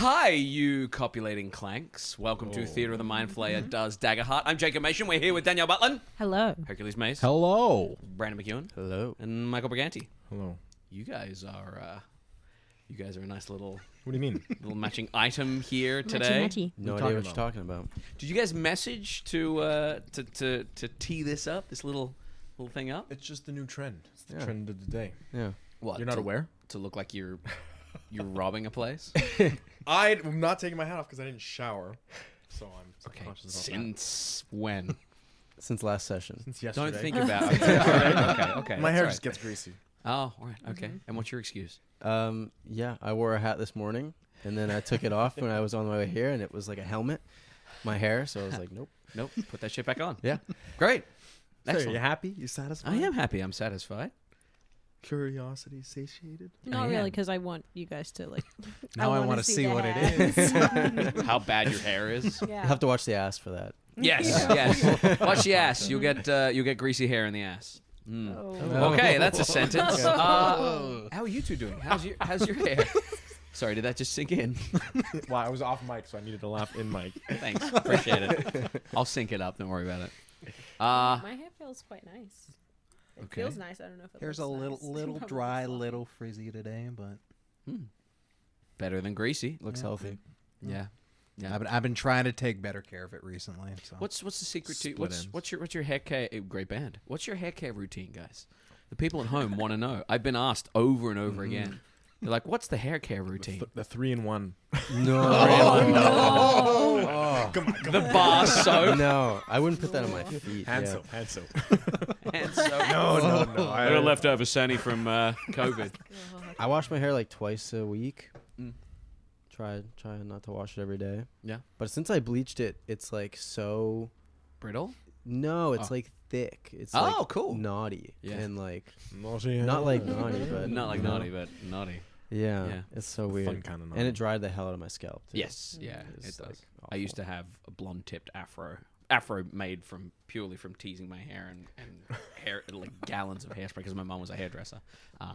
Hi, you copulating clanks. Welcome to Theatre of the Mind Flayer does Daggerheart. I'm Jacob Machin. We're here with Danielle Butlin. Hello. Hercules Mayes. Hello. Brandon McEwan. Hello. And Michael Briganti. Hello. You guys are a nice little... What do you mean? little matching item here today. Matchy. No idea what you're talking about. Did you guys message to tee this up, this little thing up? It's just the new trend. It's the trend of the day. Yeah. What? You're not aware? To look like you're robbing a place? I'm not taking my hat off because I didn't shower. So I'm subconscious about Since when? Since last session. that. Since yesterday. Don't think about it. Okay. My hair that's just gets greasy. right. Oh, all right. Okay. And what's your excuse? Yeah, I wore a hat this morning, and then I took it off when I was on my way here, and it was like a helmet, my hair, so I was like, nope. Nope. Put that shit back on. Yeah. Great. So are Excellent. you happy? You satisfied? I am happy. I'm satisfied. Curiosity satiated? Not I really, am. because I want you guys to like. Now I wanna want to see the what it ass. is. How bad your hair is. Yeah. You have to watch the ass for that. Yes. Yes. Watch the ass. You'll get greasy hair in the ass. Mm. Oh. Okay, that's a sentence. How are you two doing? How's your hair? Sorry, did that just sink in? Well, I was off mic, so I needed to laugh in mic. Thanks. Appreciate it. I'll sync it up. Don't worry about it. My hair feels quite nice. It Okay. feels nice. I don't know if it Hair's a looks little nice. dry, little frizzy today, but Better than greasy. Looks healthy. Yeah. Yeah. I've been trying to take better care of it recently. So What's the secret to Split what's your hair care? Great band. What's your hair care routine, guys? The people at home want to know. I've been asked over and over again. They're like, "What's the hair care routine?" The 3-in-1. The bar soap. No, I wouldn't put that on my feet. Hand yeah. soap. Hand soap. And so No. I got leftover Sandy from COVID. I wash my hair like twice a week. Mm. Try not to wash it every day. Yeah. But since I bleached it, it's like so... Brittle. No, it's Oh. like thick. It's Oh, like cool. naughty. Yeah. And like... Not Not like naughty, but... Not like you know? naughty, but naughty. Yeah, Yeah. it's so weird. Fun kind of And it dried the hell out of my scalp, too. Yes. Yeah. It's It does. like I used to have a blonde-tipped afro made purely from teasing my hair and hair like gallons of hairspray because my mom was a hairdresser, and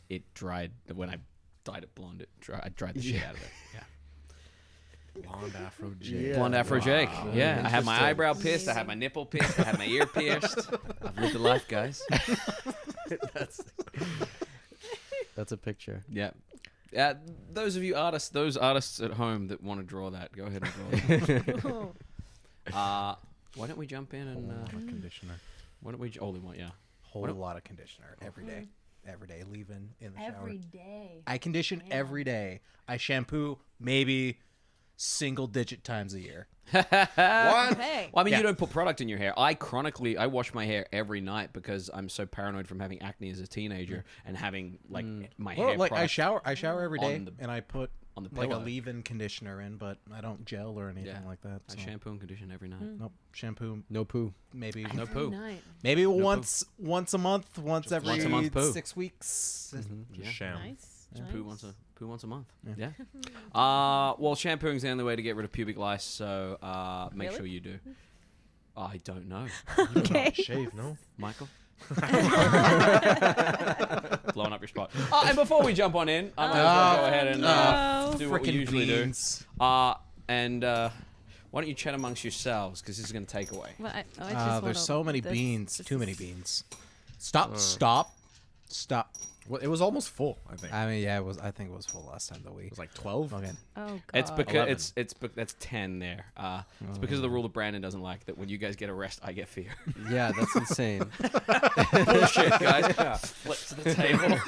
it dried when I dyed it blonde. I dried the shit out of it. Yeah. Blonde afro Jake. Yeah. Blonde afro Jake. Yeah, I had my Interesting. eyebrow pierced. I had my nipple pierced. I had my ear pierced. I've lived a life, guys. That's a picture. Yeah. Those artists at home that want to draw that, go ahead and draw it. Why don't we jump in and Conditioner. why don't we? Only one, yeah. whole lot of conditioner every day. Every day, leaving in the shower. Every day. I condition every day. I shampoo maybe single-digit times a year. What? Hey. Well, I mean, Yeah. you don't put product in your hair. I wash my hair every night because I'm so paranoid from having acne as a teenager and having like my hair. Well, like I product shower every day, on the- and I put on the like a pillow. leave-in conditioner in, but I don't gel or anything Yeah. like that. I So. shampoo and condition every night. Nope, shampoo No poo. maybe No poo. Night. maybe once a month, once every once a month poo. 6 weeks. Yeah. Sham. Nice. Poo once a month. Yeah. Well, shampooing's the only way to get rid of pubic lice, so make Really? sure you do. I don't know, Okay. Shave, no? Michael. Blowing up your spot. And before we jump on in, I might as well go ahead and do what we usually beans. do. Why don't you chat amongst yourselves, because this is going to take away. Well, I just There's wanna- so many this- beans. this Too many is- beans. Stop. Well, it was almost full, I think. I mean, yeah, it was. I think it was full last time that we. It was like 12. Okay. Oh God. It's because 11. that's 10 there. It's because of the rule that Brandon doesn't like, that when you guys get a rest, I get fear. Yeah, that's insane. Bullshit, guys. Flip to the table.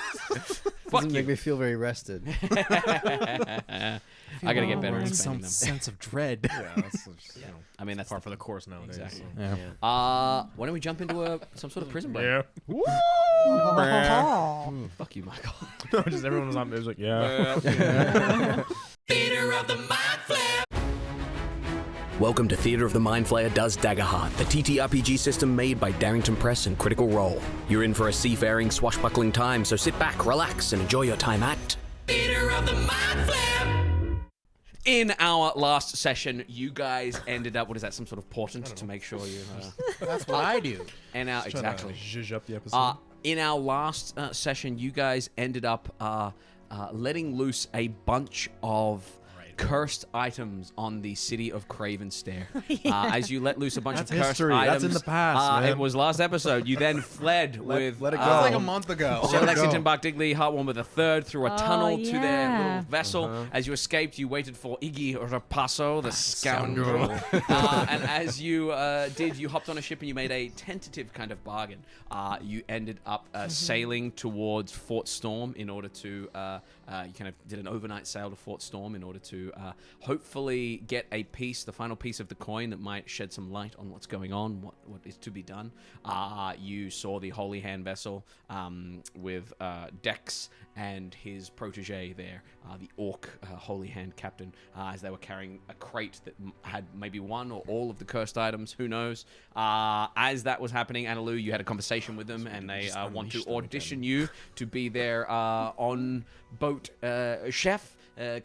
Fuck Doesn't you. make me feel very rested. I gotta get better at Some spending them. sense of dread. Yeah, that's just, I mean, that's par for the course nowadays. Exactly. So. Yeah. Why don't we jump into some sort of prison break? Yeah. Fuck you, Michael. No, just everyone was on. It was like, yeah. Welcome to Theatre of the Mind Flayer does Daggerheart, the TTRPG system made by Darrington Press and Critical Role. You're in for a seafaring, swashbuckling time, so sit back, relax, and enjoy your time at Theatre of the Mind Flayer. In our last session, you guys ended up. What is that? Some sort of portent to make sure you. That's what I do. And our exactly. Zhuzh up the episode. In our last session, you guys ended up letting loose a bunch of cursed items on the city of Craven Stair. As you let loose a bunch That's of cursed history. items. That's in the past, man. It was last episode. You then fled with... let it go. That was like a month ago. So Let it Lexington go. Buckdigley, Heartwarmer the Third, through a tunnel to their yeah. little vessel. As you escaped, you waited for Iggy Rapasso, the scoundrel. And as you did, you hopped on a ship and you made a tentative kind of bargain. You ended up sailing towards Fort Storm in order to... you kind of did an overnight sail to Fort Storm in order to hopefully get a piece, the final piece of the coin that might shed some light on what's going on, what is to be done. You saw the Holy Hand vessel with Dex and his protege there, the Orc Holy Hand captain, as they were carrying a crate that had maybe one or all of the cursed items, who knows. As that was happening, Analu, you had a conversation with them, and they want to audition you to be their on-boat chef.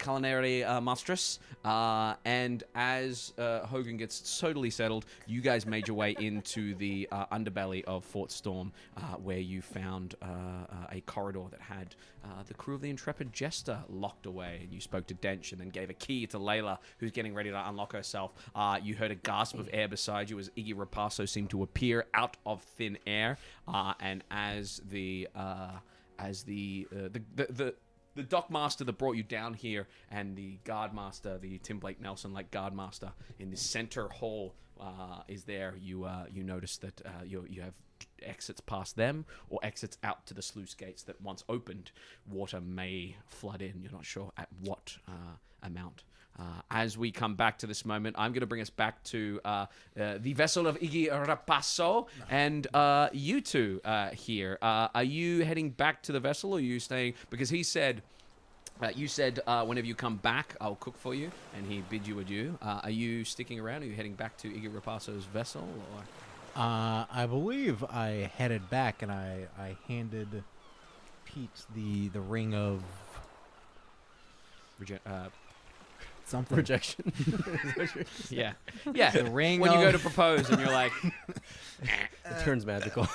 Culinary mistress, and as Hogan gets totally settled, you guys made your way into the underbelly of Fort Storm, where you found a corridor that had the crew of the Intrepid Jester locked away, and you spoke to Dench and then gave a key to Layla, who's getting ready to unlock herself. You heard a gasp of air beside you as Iggy Rapasso seemed to appear out of thin air, and as the dockmaster that brought you down here and the guardmaster, the Tim Blake Nelson-like guardmaster in the center hall is there. You notice that you have exits past them or exits out to the sluice gates that once opened, water may flood in. You're not sure at what amount. As we come back to this moment, I'm going to bring us back to the vessel of Iggy Rapasso and you two here. Are you heading back to the vessel, or are you staying? Because he said, you said whenever you come back, I'll cook for you, and he bid you adieu. Are you sticking around? Are you heading back to Iggy Rapasso's vessel? Or? I believe I headed back and I handed Pete the ring of something. Rejection. Yeah. The ring when you of... go to propose and you're like, It turns magical.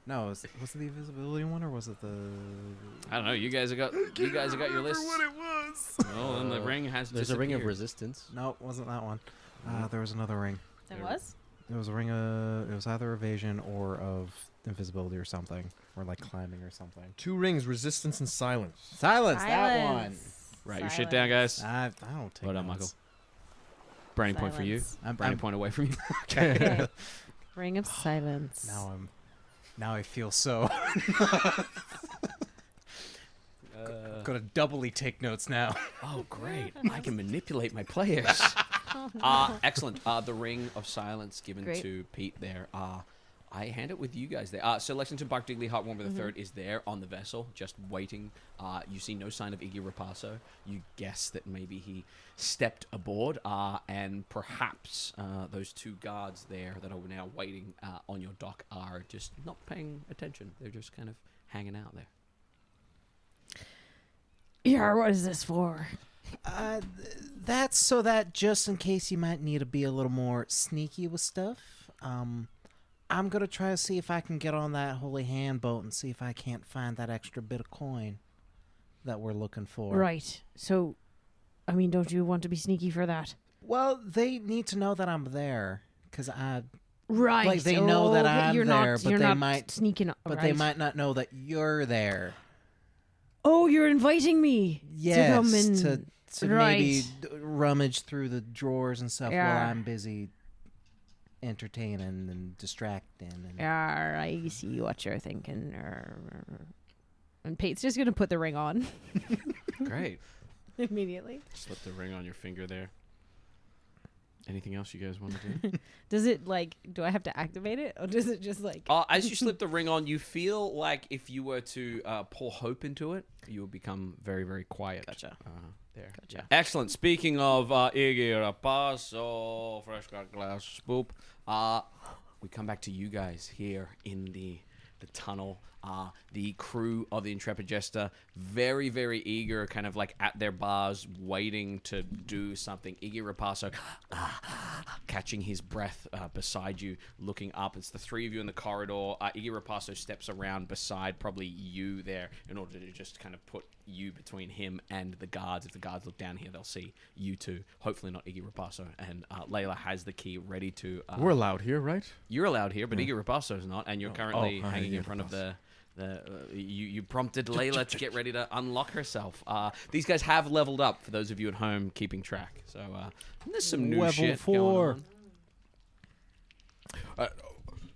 No, was it the invisibility one, or was it the... I don't know. You guys have got your list. What it was. Well, then the ring has. There's a ring of disappeared. resistance. No, it wasn't that one. There was another ring. There was? There was a ring of... It was either evasion or of invisibility or something. Or like climbing or something. 2 rings, resistance and silence. Silence, that one. Silence. Right, your shit down, guys. I don't take Well done, notes. Michael. Brownie point for you. Silence. Brownie point away from you. Okay. Ring of silence. Now I feel so... Gotta doubly take notes now. Oh, great. I can manipulate my players. Excellent. The ring of silence given Great. to Pete there. I hand it with you guys there. So Lexington Buckdigley, Heartwarmer the Third is there on the vessel, just waiting. You see no sign of Iggy Rapasso. You guess that maybe he stepped aboard, and perhaps those 2 guards there that are now waiting on your dock are just not paying attention. They're just kind of hanging out there. Yeah, what is this for? That's so that just in case you might need to be a little more sneaky with stuff. I'm going to try to see if I can get on that Holy Hand boat and see if I can't find that extra bit of coin that we're looking for. Right. So, I mean, don't you want to be sneaky for that? Well, they need to know that I'm there because Right. like they know that okay, I'm you're there, not, but you're they not might sneaking. but right. they might not know that you're there. Oh, you're inviting me Yes, to come in. to right. maybe rummage through the drawers and stuff Yeah. while I'm busy entertaining and distracting. And Yeah, I see what you're thinking. And Pate's just gonna put the ring on Great. immediately. Slip the ring on your finger there. Anything else you guys want to do? Does it do I have to activate it, or does it just As you slip the ring on, you feel like if you were to pour hope into it, you would become very, very quiet. Gotcha. There. Gotcha. Excellent. Speaking of Iggy Rapasso, fresh got glass, boop. We come back to you guys here in the tunnel. The crew of the Intrepid Jester, very, very eager, kind of like at their bars, waiting to do something. Iggy Rapasso catching his breath beside you, looking up. It's the 3 of you in the corridor. Iggy Rapasso steps around beside probably you there in order to just kind of put you between him and the guards. If the guards look down here, they'll see you two. Hopefully not Iggy Rapasso. And Layla has the key ready to... We're allowed here, right? You're allowed here, but Iggy Rapasso's not, and you're currently hanging in front of Rapasso. you prompted Layla to get ready to unlock herself. These guys have leveled up, for those of you at home keeping track. So there's some new Level shit 4. going on.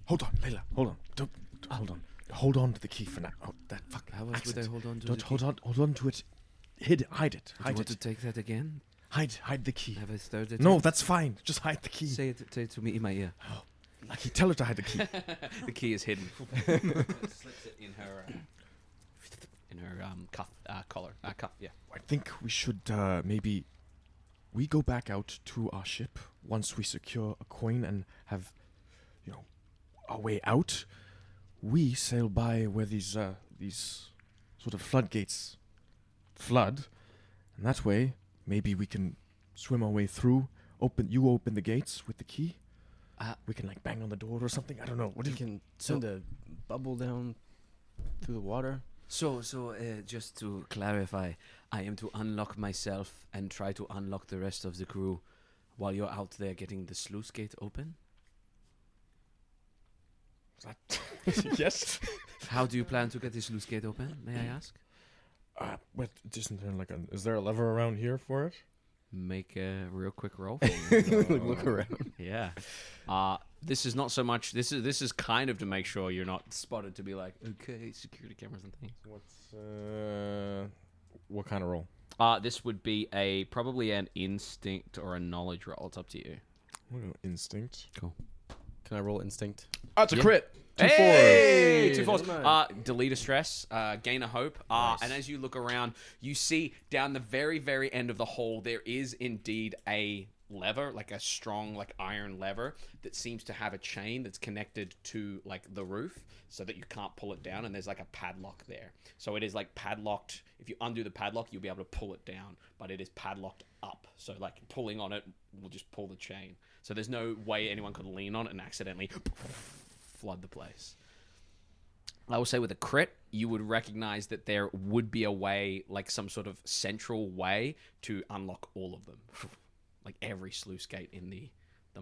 Hold on, Layla. Hold on. Don't hold on. Hold on to the key for now. Oh, that fuck. How else would accent. I hold on to Don't the hold key? on. Hold on to it. Hide it. Hide Do it. you want to take that again? Hide the key. Have I started? No, that's fine. Just hide the key. Say it to me in my ear. Lucky, tell her to hide the key. The key is hidden. Slips it in her cuff collar. Cuff, yeah. I think we should maybe we go back out to our ship once we secure a coin and have, our way out. We sail by where these sort of floodgates flood, and that way maybe we can swim our way through. You open the gates with the key. We can bang on the door or something. I don't know. What do You you can send a bubble down through the water. So just to clarify, I am to unlock myself and try to unlock the rest of the crew while you're out there getting the sluice gate open? Yes. How do you plan to get the sluice gate open, may I ask? What? Isn't there is there a lever around here for it? Make a real quick roll. Look around. Yeah. This is not so much. This is kind of to make sure you're not spotted. To be like, okay, security cameras and things. What kind of roll? This would be probably an instinct or a knowledge roll. It's up to you. We'll go instinct. Cool. Can I roll instinct? That's a Yeah. crit. Two Hey! 2 fours. fours. Delete a stress, gain a hope. Nice. And as you look around, you see down the very, very end of the hole, there is indeed a lever, like a strong, iron lever that seems to have a chain that's connected to, the roof so that you can't pull it down. And there's, a padlock there. So it is, padlocked. If you undo the padlock, you'll be able to pull it down. But it is padlocked up. So, pulling on it will just pull the chain. So there's no way anyone could lean on it and accidentally flood the place. I will say with a crit, you would recognize that there would be a way, some sort of central way to unlock all of them. Every sluice gate in the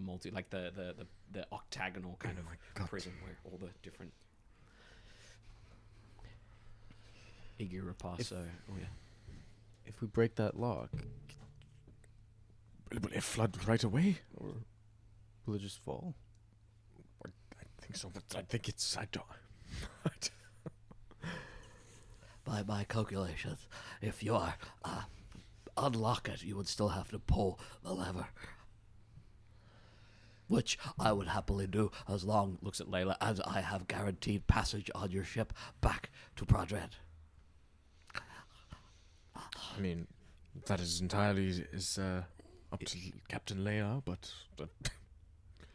multi, the octagonal kind of prison where all the different... Iggy Rapasso. Oh, yeah. If we break that lock, Will it flood right away? Or will it just fall? I think so, but I think it's... I don't... By my calculations, if you are unlock it, you would still have to pull the lever, which I would happily do as long, looks at Layla, as I have guaranteed passage on your ship back to Prodred. I mean, that is entirely up to Captain Leia, but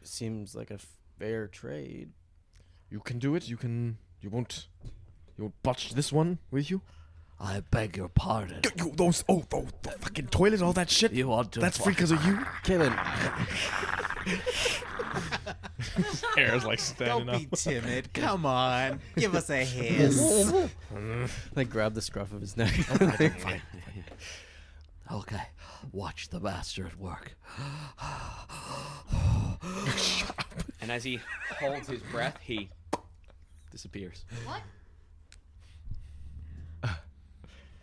Seems like a fair trade. you can do it. You won't botch this one with you. I beg your pardon. The fucking toilet, all that shit. You want to... That's free because of you. Kaelen, Hair's standing Don't be timid. Come on. Give us a hiss. grab the scruff of his neck. Okay, watch the master at work. And as he holds his breath, he disappears. What?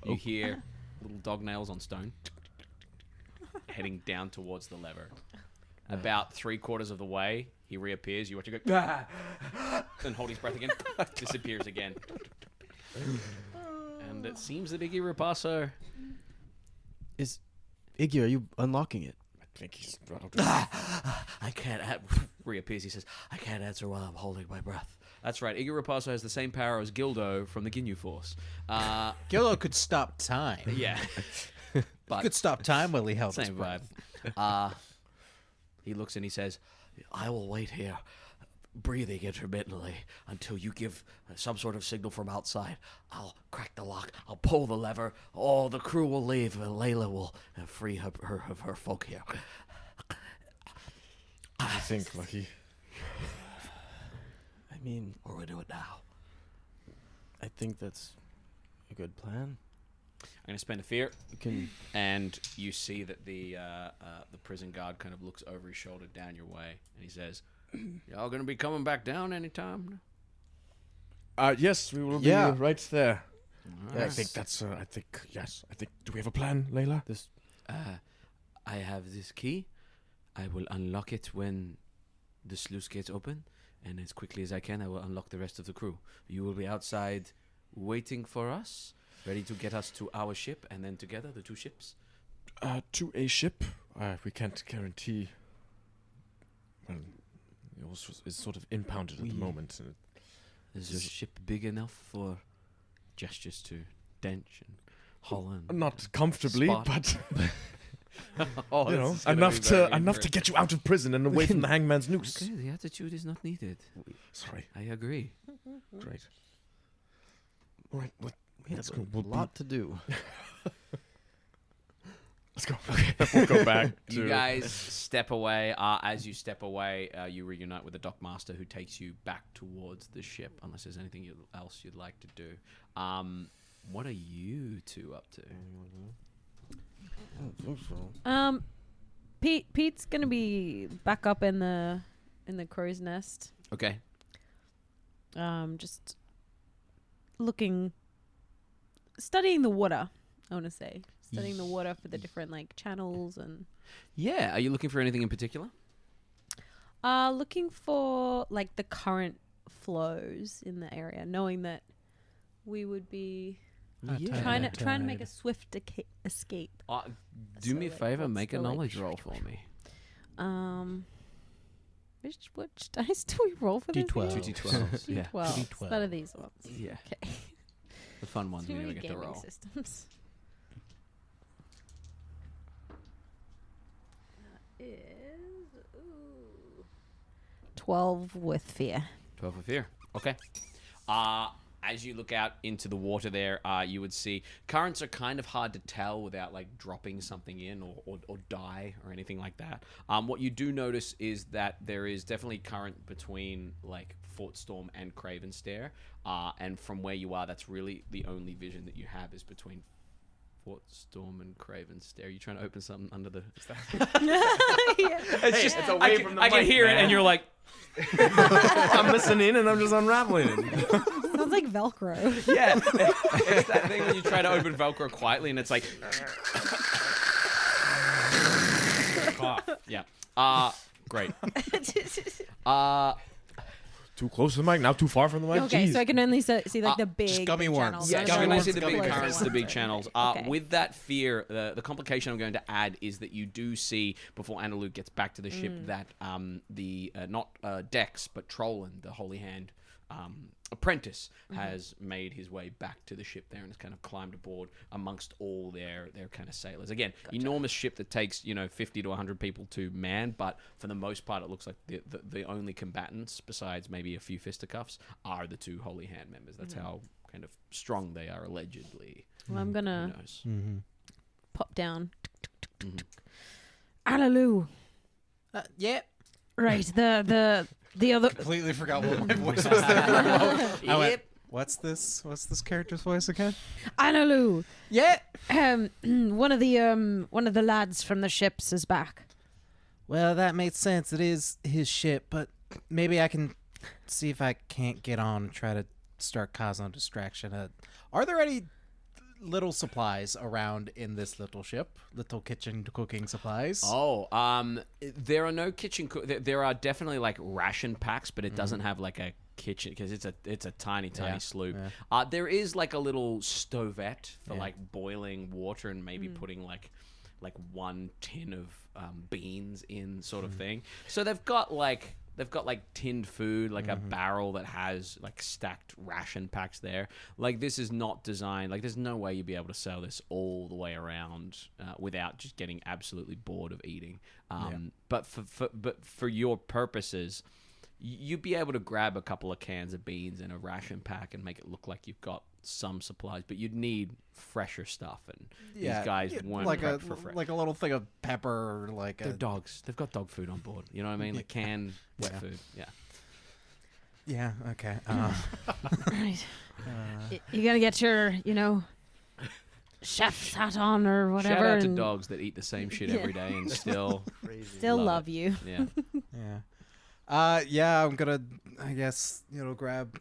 You hear little dog nails on stone heading down towards the lever. About 3/4 of the way, he reappears. You watch him go, then hold his breath again, disappears again. And it seems that Iggy Rapasso... Iggy, are you unlocking it? I think he's... I can't... reappears. He says, I can't answer while I'm holding my breath. that's right, Iggy Rapasso has the same power as Gildo from the Ginyu Force. Gillo could stop time. Yeah. But Could stop time while he held his same breath. vibe. He looks and he says, I will wait here, breathing intermittently, until you give some sort of signal from outside. I'll crack the lock. I'll pull the lever. All the crew will leave, and Layla will free her folk here. I think, Lucky. I mean, Or we do it now. I think that's a good plan. I'm going to spend a fear. And you see that the prison guard kind of looks over his shoulder down your way, and he says, "Y'all going to be coming back down anytime?" Yes, we will be right there. I think that's. Yes. I think. Do we have a plan, Layla? I have this key. I will unlock it when the sluice gates open, and as quickly as I can, I will unlock the rest of the crew. You will be outside waiting for us, ready to get us to our ship, and then together, the two ships. To a ship. We can't guarantee. Well, it's sort of impounded at the moment. Is your ship big enough for gestures to Dench and Holland? Not comfortably, Spot. but Oh, you this know, is gonna enough be very to get you out of prison and away from the hangman's noose. Okay, the attitude is not needed. Sorry. I agree. Great. All right, Let's go. A lot to do. Let's go. Okay, we'll go back. You guys step away. As you step away, you reunite with the dockmaster, who takes you back towards the ship. Unless there's anything else you'd like to do. What are you two up to? Pete's gonna be back up in the crow's nest. Okay. Just studying the water. I want to say studying the water for the different channels and. Yeah. Are you looking for anything in particular? Looking for the current flows in the area, knowing that we would be trying to make a swift escape. Do me a favor, what's make a the, knowledge roll for me. Which dice do we roll for this? D12. 2 D12s. Yeah. D12. None of these ones. Yeah. Okay. The fun ones Too we many never get to gaming roll. systems. That is 12 with fear. 12 with fear. Okay. As you look out into the water there, you would see currents are kind of hard to tell without dropping something in or dye or anything like that. What you do notice is that there is definitely current between Fort Storm and Craven Stair, and from where you are, that's really the only vision that you have is between Fort Storm and Craven Stair. Are you trying to open something under the? It's just away from the I can mic, hear man. it, and you're like, I'm listening and I'm just unraveling it. Sounds like Velcro. yeah. It's that thing when you try to open Velcro quietly, and it's like. Cough. Yeah. Great. Too close to the mic, now too far from the mic. Okay, Jeez. so I can only see the big gummy worms. channels. Yeah, not you're the going to ones see the big close currents, the ones. big channels. Okay. With that fear, the complication I'm going to add is that you do see, before Analu gets back to the ship, that not Dex, but Trollin, the Holy Hand apprentice, has made his way back to the ship there and has kind of climbed aboard amongst all their kind of sailors. Again, enormous ship that takes 50 to 100 people to man, but for the most part, it looks like the only combatants, besides maybe a few fisticuffs, are the two Holy Hand members. That's how kind of strong they are, allegedly. Well, I'm gonna Who knows? pop down. Hallelujah. Yeah. Right, the other. Completely forgot what my voice was there for a moment. I went, what's this character's voice again? Analu. Yeah. One of the lads from the ships is back. Well, that makes sense. It is his ship, but maybe I can see if I can't get on and try to start causing a distraction. Are there any little supplies around in this little ship? Little kitchen cooking supplies? Oh, there are no kitchen. There are definitely ration packs, but it doesn't have a kitchen because it's a tiny sloop. Yeah. There is a little stovette for boiling water and maybe putting like one tin of beans in sort of thing. So they've got tinned food, a barrel that has stacked ration packs there. This is not designed, there's no way you'd be able to sell this all the way around without just getting absolutely bored of eating. But for your purposes, you'd be able to grab a couple of cans of beans and a ration pack and make it look like you've got some supplies, but you'd need fresher stuff, and these guys weren't prepped for fresh. Like a little thing of pepper, or They're dogs. They've got dog food on board. You know what I mean? Canned wet food. Yeah. Yeah. Okay. Right. You're gonna get your, chef's hat on or whatever. Shout out to and dogs that eat the same shit every day and still Still love it. you. Yeah. Yeah, I'm gonna, I guess, grab.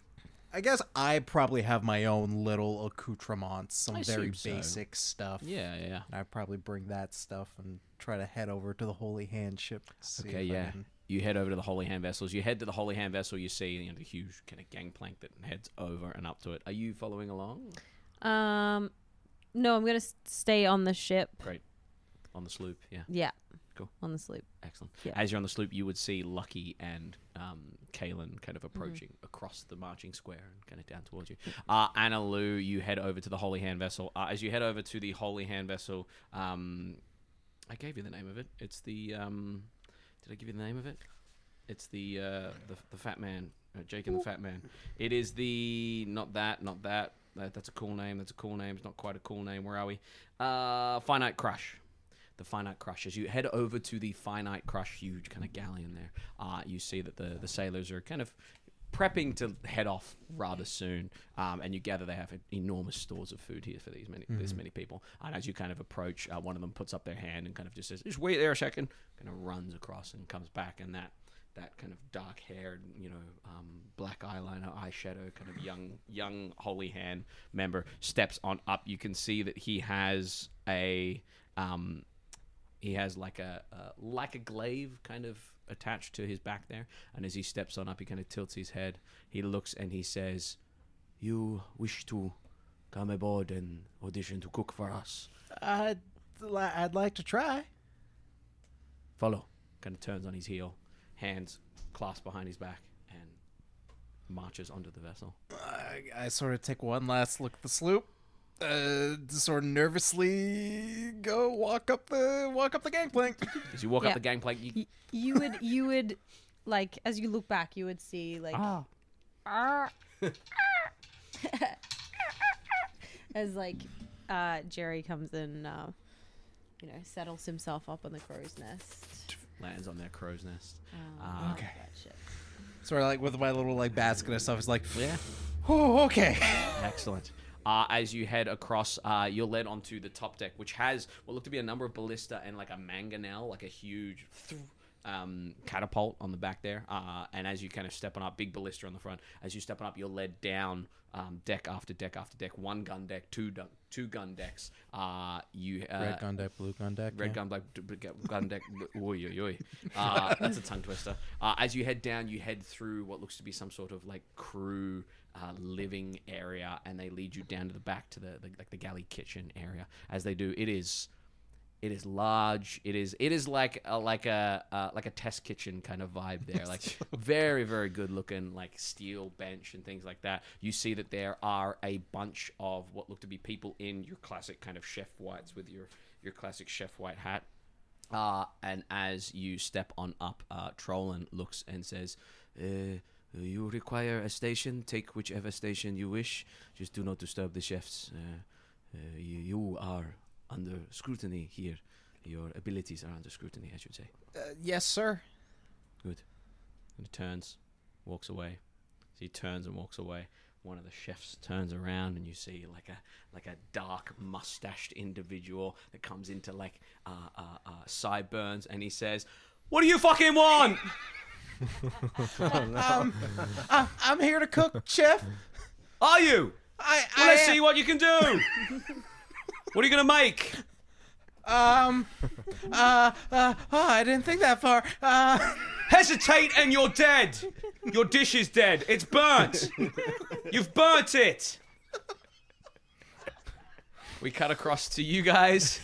I guess I probably have my own little accoutrements, some I very assume so. basic stuff. Yeah. And I'd probably bring that stuff and try to head over to the Holy Hand ship. See Okay, if I yeah. can- You head over to the Holy Hand vessels. You head to the Holy Hand vessel. You see the huge kind of gangplank that heads over and up to it. Are you following along? No, I'm gonna stay on the ship. Great. On the sloop, yeah. Yeah. Cool. On the sloop. Excellent. Yeah. As you're on the sloop, you would see Lucky and Kaelen kind of approaching across the marching square and kind of down towards you. Anna Lou, you head over to the Holy Hand vessel. As you head over to the Holy Hand vessel, I gave you the name of it. It's the did I give you the name of it? It's the Fat Man, Jake and the Fat Man. It is the not that. That's a cool name. That's a cool name. It's not quite a cool name. Where are we? Finite Crush. The Finite Crush. As you head over to the Finite Crush, huge kind of galleon there, you see that the sailors are kind of prepping to head off rather soon, and you gather they have enormous stores of food here for this many people. And as you kind of approach, one of them puts up their hand and kind of just says, "Just wait there a second," kind of runs across and comes back, and that kind of dark-haired, black eyeliner, eyeshadow, kind of young Holy Hand member steps on up. You can see that he has like a glaive kind of attached to his back there, and as he steps on up, he kind of tilts his head. He looks and he says, "You wish to come aboard and audition to cook for us?" I'd like to try. Follow. Kind of turns on his heel, hands clasped behind his back, and marches onto the vessel. I sort of take one last look at the sloop. Sort of nervously walk up the gangplank. As you walk Yeah. up the gangplank, You would like, as you look back, you would see like as like Jerry comes in, settles himself up on the crow's nest. lands on their crow's nest. Okay. That shit. Sort of like with my little basket of stuff. It's like, Yeah. oh, okay. Excellent. As you head across, you're led onto the top deck, which has what look to be a number of ballista and like a mangonel, like a huge catapult on the back there. And as you kind of step on up, big ballista on the front. As you step on up, you're led down deck after deck after deck. One gun deck, two gun decks. Red gun deck, blue gun deck. Red gun, black gun deck. Oy, oy, oy. That's a tongue twister. As you head down, you head through what looks to be some sort of like crew living area, and they lead you down to the back to the galley kitchen area. As they do, it is large. It is like a test kitchen kind of vibe there. Like very, very good looking, like steel bench and things like that. You see that there are a bunch of what look to be people in your classic kind of chef whites with your classic chef white hat. And as you step on up, Trollin looks and says, "You require a station. Take whichever station you wish. Just do not disturb the chefs. You are under scrutiny here. Your abilities are under scrutiny, I should say." Yes, sir. Good. And he turns, walks away. So he turns and walks away. One of the chefs turns around, and you see like a dark mustached individual that comes into like sideburns, and he says, "What do you fucking want?" I'm here to cook, chef. Are you? Well, let's see what you can do. What are you gonna make? I didn't think that far. Hesitate and you're dead. Your dish is dead. It's burnt. You've burnt it. We cut across to you guys.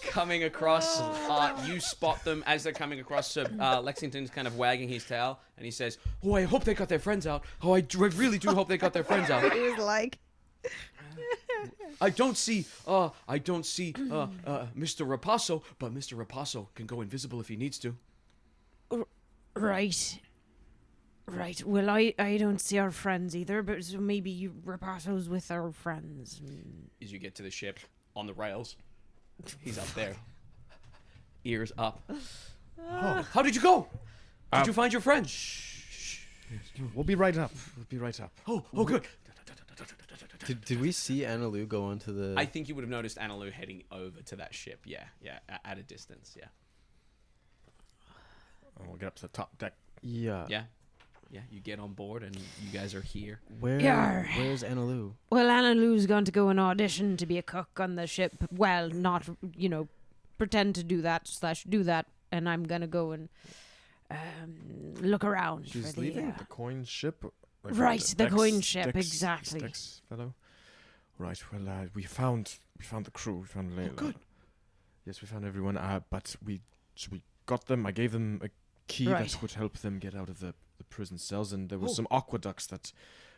Coming across, you spot them as they're coming across. So Lexington's kind of wagging his tail, and he says, "Oh, I hope they got their friends out. Oh, I really do hope they got their friends out." It was like, I don't see Mr. Rapasso, but Mr. Rapasso can go invisible if he needs to. right. Well, I don't see our friends either, but so maybe Rapasso's with our friends. As you get to the ship on the rails, he's up there, ears up. How did you go? Did you find your friends? We'll be right up. Oh, good. Did we see Annalou go onto the? I think you would have noticed Annalou heading over to that ship. Yeah, at a distance. Yeah. And we'll get up to the top deck. Yeah. Yeah. You get on board and you guys are here. Where's Annalou? Well, Annalou's going to go and audition to be a cook on the ship. Well, not, pretend to do that / do that. And I'm going to go and look around. She's for leaving the coin ship. Right, the coin ship, Dex exactly. fellow. Right. Well, we found the crew. We found Layla. Oh, good. Yes, we found everyone. But we got them. I gave them a key Right. that would help them get out of the prison cells, and there was some aqueducts that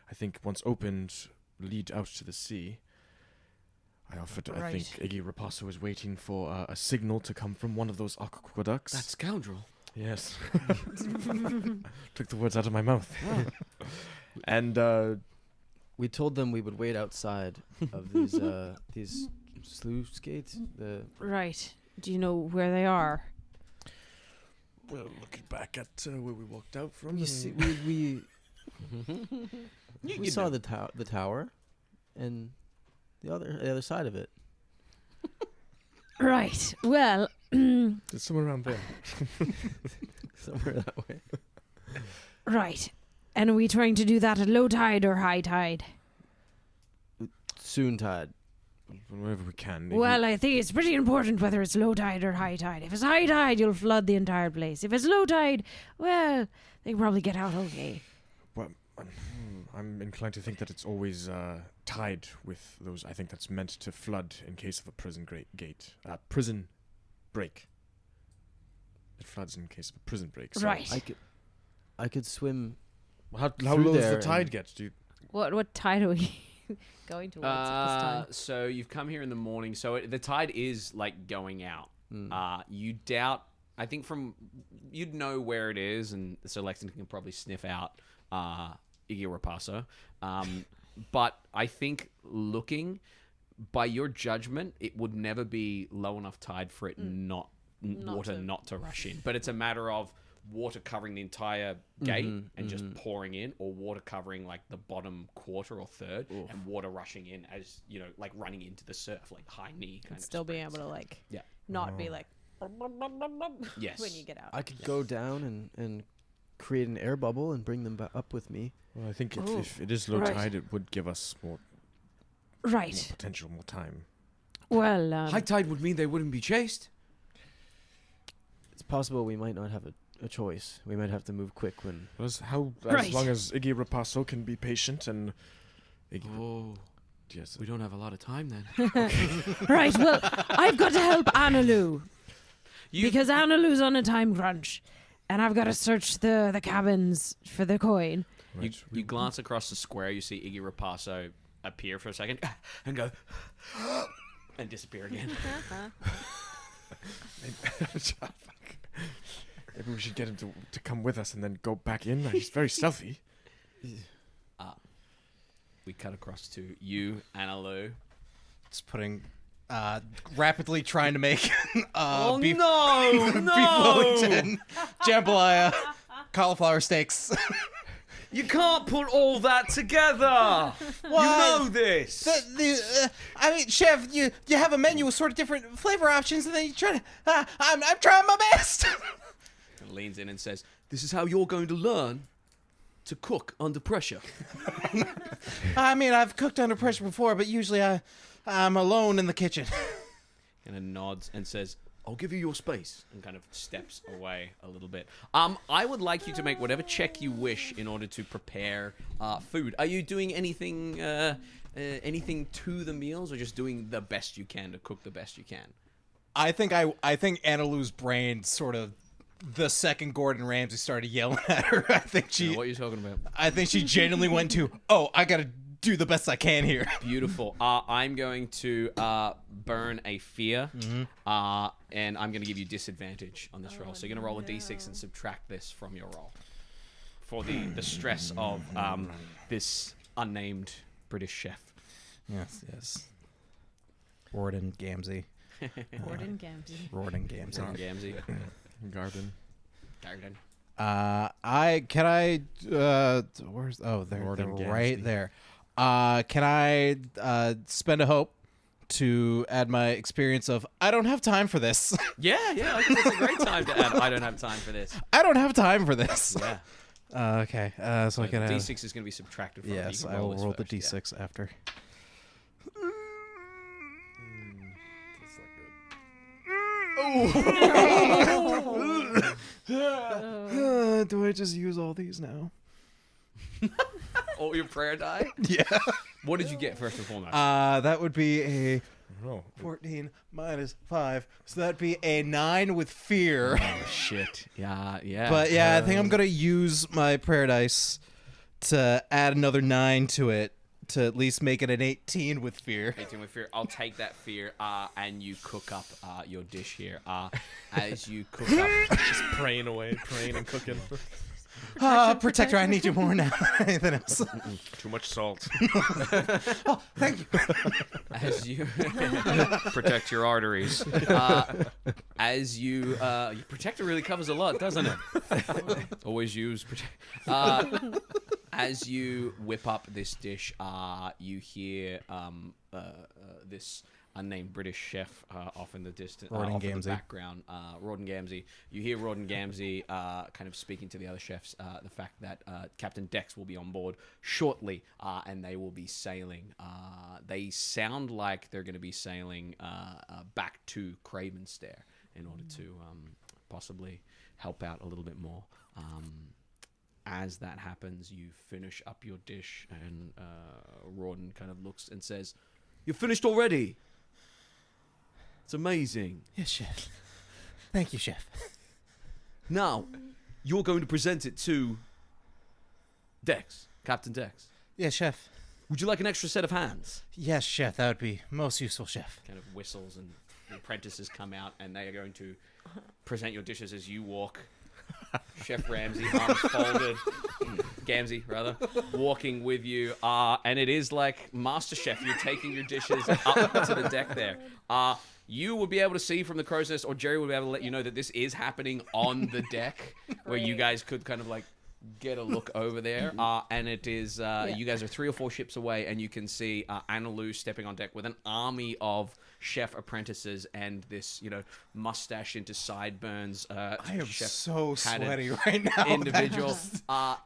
I think once opened lead out to the sea. I offered. I think Iggy Rapasso was waiting for a signal to come from one of those aqueducts. That scoundrel. Yes. Took the words out of my mouth. And We told them we would wait outside of these sluice gates. Right. Do you know where they are? well, looking back at where we walked out from. You see, we saw the tower, and the other side of it. Right. Well, It's somewhere around there. Somewhere that way. right. And are we trying to do that at low tide or high tide? Soon tide. Wherever we can. Well, I think it's pretty important whether it's low tide or high tide. If it's high tide, you'll flood the entire place. If it's low tide, well, they can probably get out okay. Well, I'm inclined to think that it's always tied with those. I think that's meant to flood in case of a prison prison break. It floods in case of a prison break. So Right. I could swim. How through low does there the tide and- get? Do you, What tide are we going towards at this time? So you've come here in the morning. So the tide is like going out. You doubt. I think you'd know where it is, and so Lexington can probably sniff out Iggy Rapasso. But I think looking by your judgment, it would never be low enough tide for it water not to rush in. But it's a matter of water covering the entire gate and just pouring in, or water covering like the bottom quarter or third, and water rushing in as like running into the surf, like high knee kind of. Still being spreads. able to like Yeah. not be like Yes. when you get out. I could go down and create an air bubble and bring them up with me. well, I think if it is low Right. tide, it would give us more Right. potential, more time. Well, High tide would mean they wouldn't be chased. It's possible we might not have a choice. We might have to move quick when. As Right. long as Iggy Rapasso can be patient and Iggy, Oh, yes, we don't have a lot of time then. right. Well, I've got to help Annalou because Annaloo's on a time crunch, and I've got to search the cabins for the coin. You glance across the square. You see Iggy Rapasso appear for a second and go and disappear again. Maybe we should get him to come with us and then go back in. He's very stealthy. We cut across to you, Annalou. Just putting, rapidly trying to make beef, no! beef Wellington, jambalaya, cauliflower steaks. You can't put all that together. You know this. I mean, chef, you have a menu with sort of different flavor options, and then you try to. I'm trying my best. And leans in and says, This is how you're going to learn to cook under pressure. I mean, I've cooked under pressure before, but usually I'm alone in the kitchen. and then nods and says, I'll give you your space. and kind of steps away a little bit. I would like you to make whatever check you wish in order to prepare food. Are you doing anything to the meals, or just doing the best you can to cook the best you can? I think Annalou's brain sort of, the second Gordon Ramsay started yelling at her, I think What are you talking about? I think she genuinely went to, I gotta do the best I can here. Beautiful. I'm going to burn a fear, and I'm going to give you disadvantage on this roll. So you're going to roll a d6 and subtract this from your roll for the stress of this unnamed British chef. Yes. Gordon Gamsey. Gordon Gamsey. Gordon Gamsey. Gamsey. Garden. Darrington. Where's they're Gordon Gamsey. right there. Can I spend a hope to add my experience of I don't have time for this? Yeah, I think it's a great time to add. I don't have time for this. I don't have time for this. Yeah. Okay. So I can add. D6 is going to be subtracted from it. Yes, You can I will this roll the first, D6 after. Do I just use all these now? All your prayer die? Yeah. What did you get first and foremost? That would be a 14 minus 5. So that'd be a 9 with fear. Oh, shit. Yeah. But yeah, I think I'm going to use my prayer dice to add another 9 to it to at least make it an 18 with fear. 18 with fear. I'll take that fear and you cook up your dish here. As you cook up... Just praying away, praying and cooking. Protector, I need you more now than anything else. Too much salt. Oh, thank you. As you protect your arteries. As you... Protector really covers a lot, doesn't it? Always use... as you whip up this dish, you hear this unnamed British chef off in the distance, off in the background, Rawdon Gamsey. You hear Rawdon Gamsey kind of speaking to the other chefs, the fact that Captain Dex will be on board shortly, and they will be sailing. They sound like they're going to be sailing back to Cravenstair in order to possibly help out a little bit more. As that happens, you finish up your dish, and Rawdon kind of looks and says, "You're finished already? It's amazing." Yes, chef. Thank you, chef. Now, you're going to present it to Dex, Captain Dex. Yes, chef. Would you like an extra set of hands? Yes, chef. That would be most useful, chef. Kind of whistles, and the apprentices come out, and they are going to present your dishes as you walk. Chef Ramsey, arms folded, Gamsey, rather, walking with you. And it is like Master Chef. You're taking your dishes up to the deck there. You will be able to see from the crow's nest, or Jerry will be able to let you know that this is happening on the deck, where you guys could kind of like get a look over there. And it is, you guys are 3 or 4 ships away, and you can see Anna Lou stepping on deck with an army of chef apprentices and this, mustache into sideburns. I am chef so padded sweaty right now. Individual.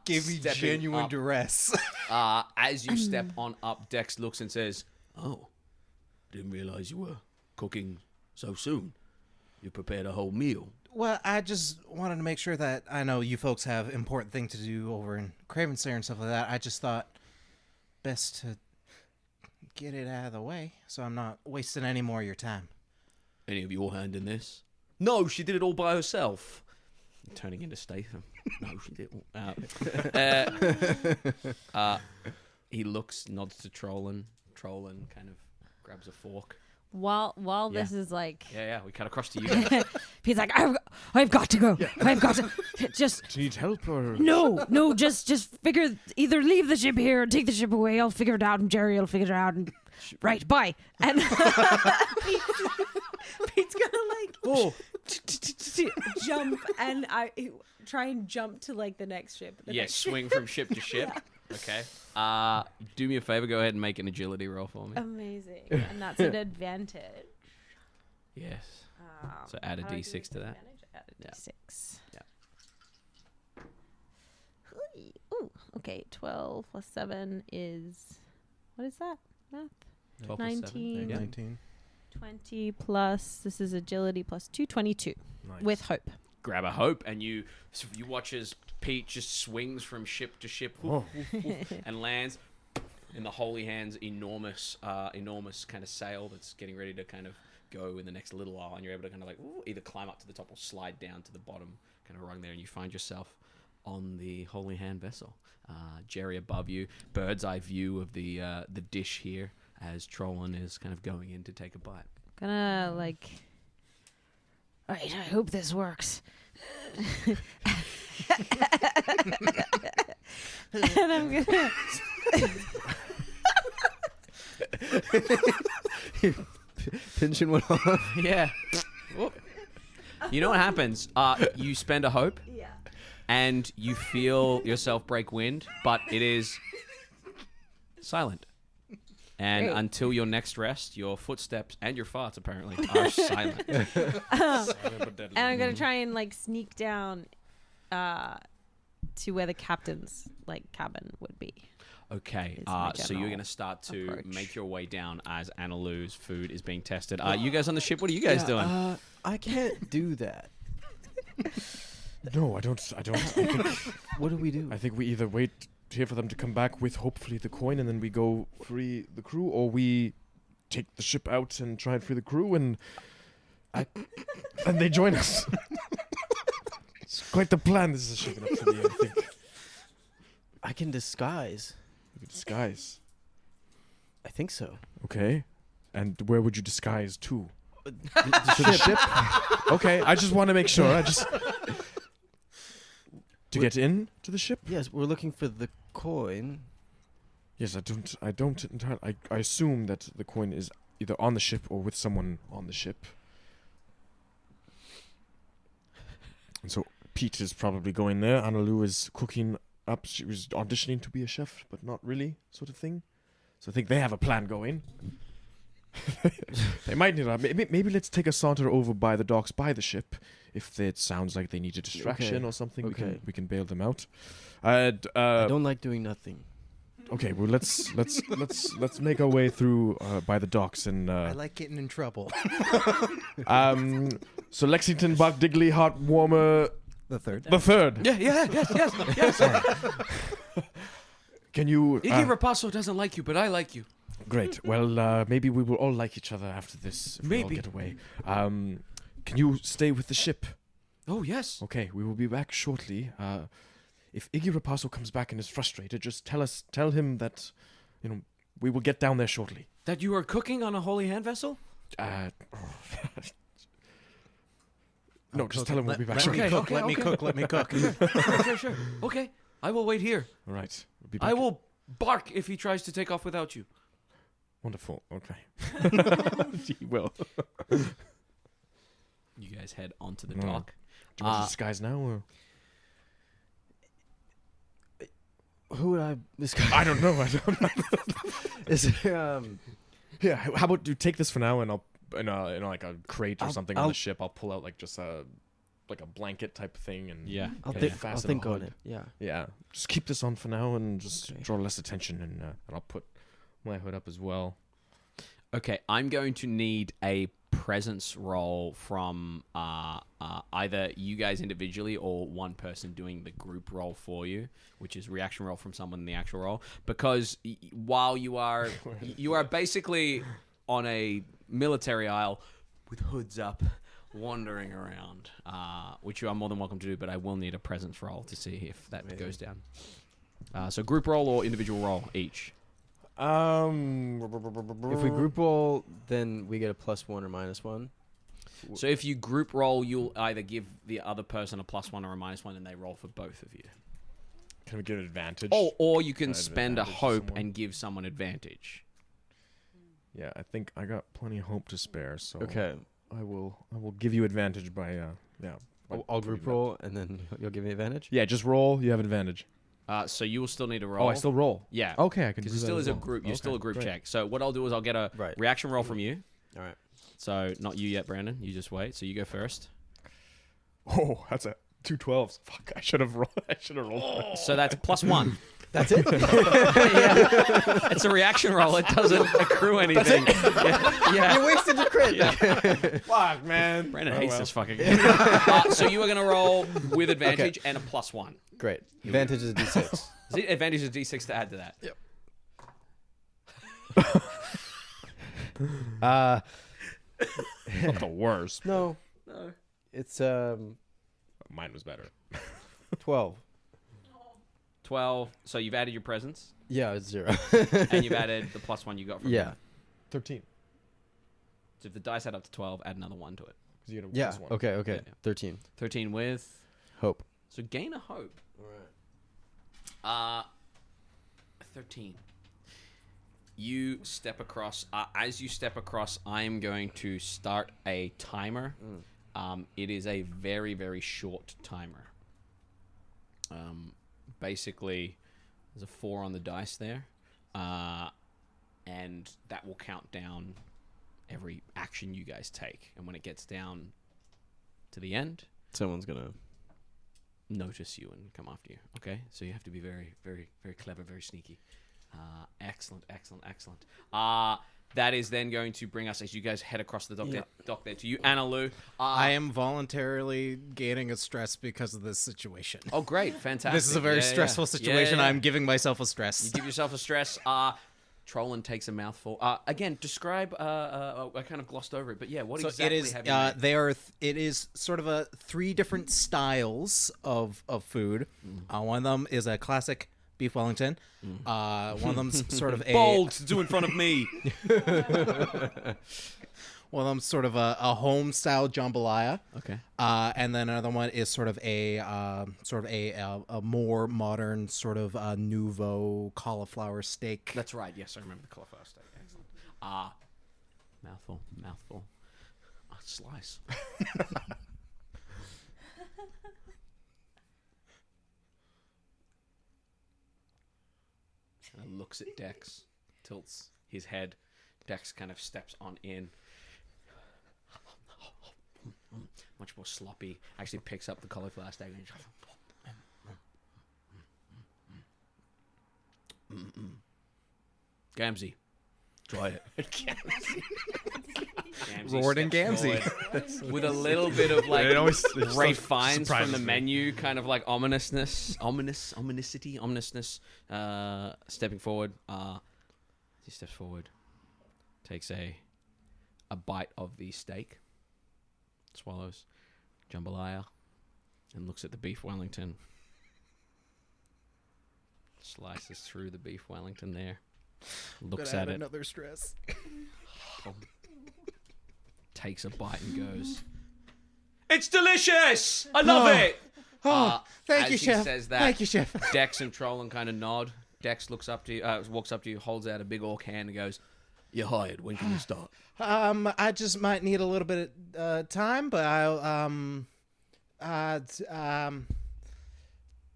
Gave me genuine up. duress. As you step on up, Dex looks and says, "Oh, didn't realize you were cooking so soon. You prepared a whole meal." Well, I just wanted to make sure that I know you folks have important things to do over in Cravenstair and stuff like that. I just thought best to get it out of the way so I'm not wasting any more of your time. Any of your hand in this? No, she did it all by herself. Turning into Statham. No, she did it. He looks, nods to Trollin. Trollin kind of grabs a fork. While this is like... Yeah, we cut across to you. He's like, I've got to go. I've got to... Just... Do you need help or...? No, just figure... Either leave the ship here or take the ship away. I'll figure it out, and Jerry will figure it out. And right, bye. And Pete's gonna jump, and I try and jump to like the next ship. Swing from ship to ship. Okay. Do me a favor. Go ahead and make an agility roll for me. Amazing. And that's an advantage. Yes. So add a d6 to that. Add a d6. Yeah. Ooh. Okay. 12 plus 7 is... What is that? Math? 12 plus 7. 19. 19. 20 plus... This is agility plus 2. 22. Nice. With hope. Grab a hope, and you watch as Pete just swings from ship to ship and lands in the Holy Hand's enormous kind of sail that's getting ready to kind of go in the next little while, and you're able to kind of like either climb up to the top or slide down to the bottom kind of rung there, and you find yourself on the Holy Hand vessel. Jerry above you, bird's eye view of the dish here as Trollin is kind of going in to take a bite. Gonna like... Alright, I hope this works. And I'm gonna... Pension went off. Yeah. You know what happens? You spend a hope. And you feel yourself break wind, but it is silent. And Great. until your next rest, your footsteps and your farts apparently are silent. And I'm gonna try and like sneak down to where the captain's like cabin would be. Okay, Is my so you're general going to start to approach. make your way down as Analu's food is being tested. You guys on the ship, what are you guys doing? I can't do that. No, I don't. I think, What do we do? I think we either wait here for them to come back with hopefully the coin, and then we go free the crew, or we take the ship out and try and free the crew, and and they join us. It's quite the plan. This is shaping up to be, I think. I can disguise. Disguise. I think so. Okay. And where would you disguise to? The To the ship? Okay, I just want to make sure. To get in to the ship? Yes, we're looking for the coin. Yes, I don't entirely. I assume that the coin is either on the ship or with someone on the ship. And so Pete is probably going there. Analu is cooking up. She was auditioning to be a chef, but not really, sort of thing. So I think they have a plan going. They might need a... Maybe let's take a saunter over by the docks by the ship. If it sounds like they need a distraction Okay. or something, Okay. we can bail them out. I don't like doing nothing. Okay, well let's make our way through by the docks and I like getting in trouble. so Lexington, Buck, Digley, Heartwarmer, The third. the third. Yeah, yes. Can you? Iggy Rapasso doesn't like you, but I like you. Great. Well, maybe we will all like each other after this. If we all Maybe. get away. Can you stay with the ship? Oh, yes. Okay, we will be back shortly. If Iggy Rapasso comes back and is frustrated, just tell him that, we will get down there shortly. That you are cooking on a holy hand vessel? No, just tell him we'll be back Let shortly. me cook. Let me cook. Let me cook. Sure. Okay, I will wait here. All right, we'll be back. I will bark if he tries to take off without you. Wonderful. Okay. He will. You guys head onto the No. dock. Do you want to disguise now? Or? Who would I disguise? I don't know. I don't know. Is there, Yeah. How about you take this for now, and I'll in like a crate or I'll- something on I'll- the ship. I'll pull out like just a blanket type of thing, and Yeah. I'll Okay. think. Fasten I'll think a on hood. it. Yeah. yeah, just keep this on for now, and just Okay. draw less attention, and I'll put my hood up as well. Okay, I'm going to need a presence roll from either you guys individually or one person doing the group roll for you, which is reaction roll from someone in the actual roll. Because while you are basically on a military isle with hoods up, wandering around, which you are more than welcome to do, but I will need a presence roll to see if that goes down. So group roll or individual roll each. If we group roll, then we get a +1 or -1. So if you group roll, you'll either give the other person a +1 or a -1, and they roll for both of you. Can we get an advantage? Or you can Add spend a advantage to hope someone. and give someone advantage. Yeah, I think I got plenty of hope to spare, so Okay. I will give you advantage by by I'll putting group that- roll, and then you'll give me advantage. Yeah, just roll. You have advantage. So you will still need to roll. Oh, I still roll. Yeah. Okay, I can do Because that it still as is a well. group. You're still a Okay, group great. check. So what I'll do is I'll get a Right. reaction roll from you. All right. So not you yet, Brandon. You just wait. So you go first. Oh, that's a 2 12s. Fuck, I should have rolled. So that's +1. That's it. Yeah. It's a reaction roll. It doesn't accrue anything. Yeah. You wasted your crit. Fuck, man. Brandon Oh, hates well. this fucking game. So you are going to roll with advantage and a +1. Great. Advantage is a D6. Is it advantage of D6 to add to that? Yep. Not the worst. No. No. It's Mine was better. 12. 12. So you've added your presence, Yeah, it's 0. and you've added the +1 you got from Yeah. him. 13. So if the dice add up to 12, add another 1 to it. Because you get a Yeah. +1. Okay. Yeah. 13. 13 with... Hope. So gain a hope. All right. 13. You step across. As you step across, I'm going to start a timer. It is a very, very short timer. Basically, there's a 4 on the dice there. and that will count down every action you guys take. And when it gets down to the end, Someone's gonna notice you and come after you. Okay, so you have to be very, very, very clever, very sneaky. Excellent. That is then going to bring us, as you guys head across the dock there to you, Anna Lou. I am voluntarily gaining a stress because of this situation. Oh, great, fantastic. This is a very stressful situation. Yeah. I'm giving myself a stress. You give yourself a stress. Trollin takes a mouthful. Again, describe. I kind of glossed over it, but yeah, what exactly it is, have you made? it is sort of a 3 different styles of food. One of them is a classic beef Wellington. One of them's sort of a bold to do in front of me. One of them's sort of a home style jambalaya. Okay. And then another one is sort of a more modern sort of nouveau cauliflower steak. That's right. Yes, I remember the cauliflower steak. Excellent. Mouthful. A slice. And looks at Dex, tilts his head. Dex kind of steps on in. Much more sloppy. Actually picks up the cauliflower steak and Gamzee, try it. Roared and Gamzee. With a little bit of like Ray Fiennes from the me. menu, kind of like ominousness, stepping forward. He steps forward, takes a bite of the steak, swallows jambalaya, and looks at the beef Wellington. Slices through the beef Wellington there. Looks at it. Another stress. Takes a bite and goes, "It's delicious! I love it!" Thank as you, he chef. says that, Thank you, chef. Dex and Trollin kind of nod. Dex looks up to you, walks up to you, holds out a big orc hand and goes, "You're hired. When can you start?" I just might need a little bit of time, but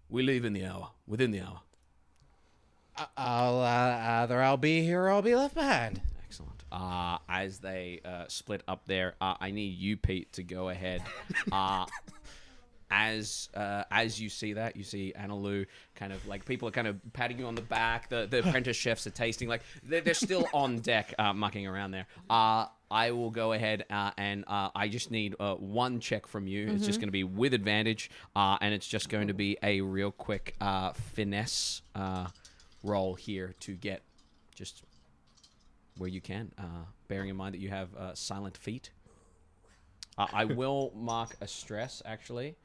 We leave within the hour. I'll be here or I'll be left behind. Excellent. As they split up there, I need you, Pete, to go ahead. As you see that, you see Anna Lou kind of like people are kind of patting you on the back. The apprentice chefs are tasting like they're still on deck mucking around there. I will go ahead and I just need one check from you. It's just going to be with advantage, and it's just going to be a real quick finesse roll here to get just where you can, bearing in mind that you have silent feet. I will mark a stress, actually.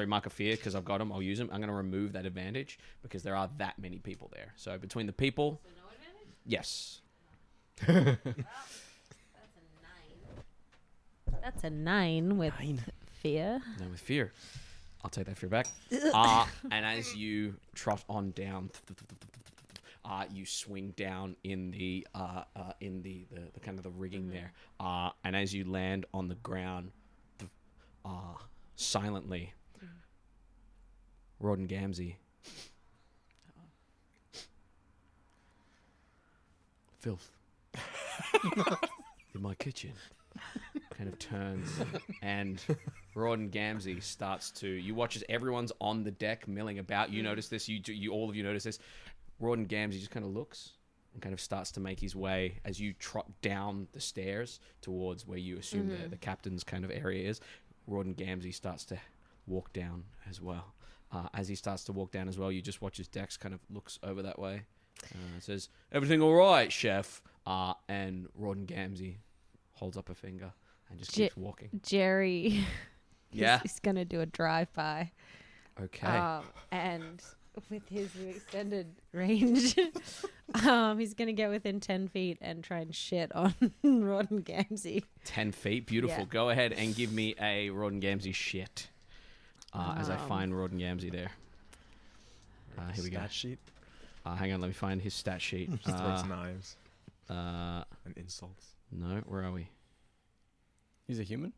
Mark a fear, because I've got them. I'll use them. I'm going to remove that advantage because there are that many people there. So between the people... So no advantage? Yes. Well, that's a 9 with fear. No, with fear. I'll take that fear back. And as you trot on down... you swing down in the kind of the rigging there, and as you land on the ground, silently, Roden Gamzee, filth in my kitchen, kind of turns, and Roden Gamzee starts to. You watch as everyone's on the deck milling about. You notice this. You all of you notice this. Roden Gamzee just kind of looks and kind of starts to make his way as you trot down the stairs towards where you assume the captain's kind of area is. Roden Gamzee starts to walk down as well. As he starts to walk down as well, you just watch his Dex kind of looks over that way. Says, "Everything all right, chef?" And Roden Gamzee holds up a finger and just keeps walking. Jerry. Yeah. He's going to do a drive-by. Okay. And... with his extended range, he's going to get within 10 feet and try and shit on Roden Gamzee. 10 feet. Beautiful. Yeah. Go ahead and give me a Roden Gamzee shit as I find Roden Gamzee there. Here we go. Stat sheet. Hang on. Let me find his stat sheet. Throws knives And insults. No, where are we? He's a human?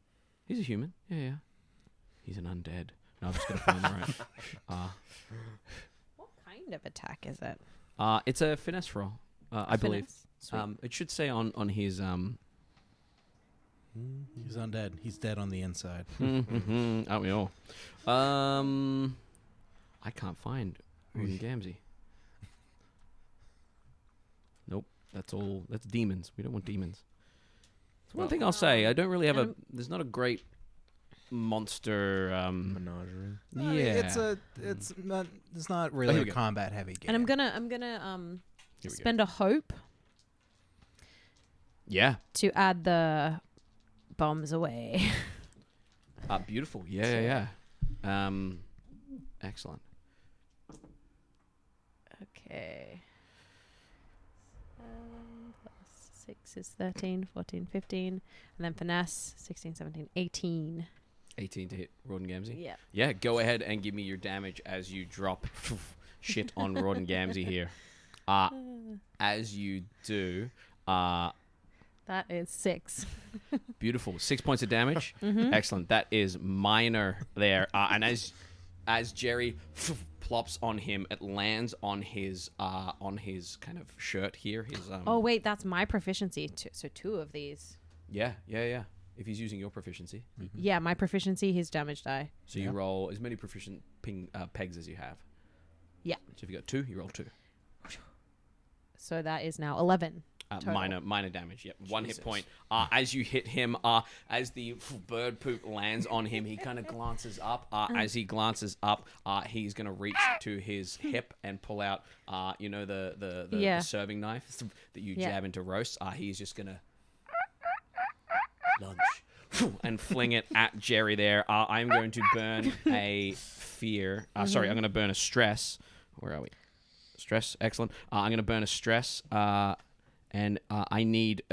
He's a human. Yeah. He's an undead. No, I'm just going to find the right. What kind of attack is it? It's a finesse roll, I believe. Sweet. It should say on his He's undead. He's dead on the inside. Aren't we all? I can't find Ruden Gamzee. Nope, that's demons. We don't want demons. That's one thing I'll say. I don't really have there's not a great monster Menagerie. yeah. It's not really a combat heavy game. And I'm gonna Here we go. spend a hope Yeah. to add the bombs away. Beautiful. Yeah. Excellent. Okay. 6 is 13, 14, 15. And then finesse, 16, 17, 18. 18 to hit Roden Gamzee. Yeah. Yeah, go ahead and give me your damage as you drop shit on Roden Gamzee here. As you do, That is 6. beautiful. 6 points of damage. Excellent. That is minor there. And as Jerry plops on him, it lands on his kind of shirt here. His Oh, wait, that's my proficiency. So 2 of these. Yeah. If he's using your proficiency, Yeah, my proficiency, his damage die. so you roll as many proficient pegs as you have. Yeah. So if you got 2, you roll 2. So that is now 11. Total. Minor damage. Yep, 1 hit point. As you hit him, as the bird poop lands on him, he kind of glances up. As he glances up, he's gonna reach to his hip and pull out, the serving knife that you jab into roast. He's just gonna lunge and fling it at Jerry there. I'm going to burn a fear. Sorry, I'm going to burn a stress. Where are we? Stress. Excellent. I'm going to burn a stress. And I need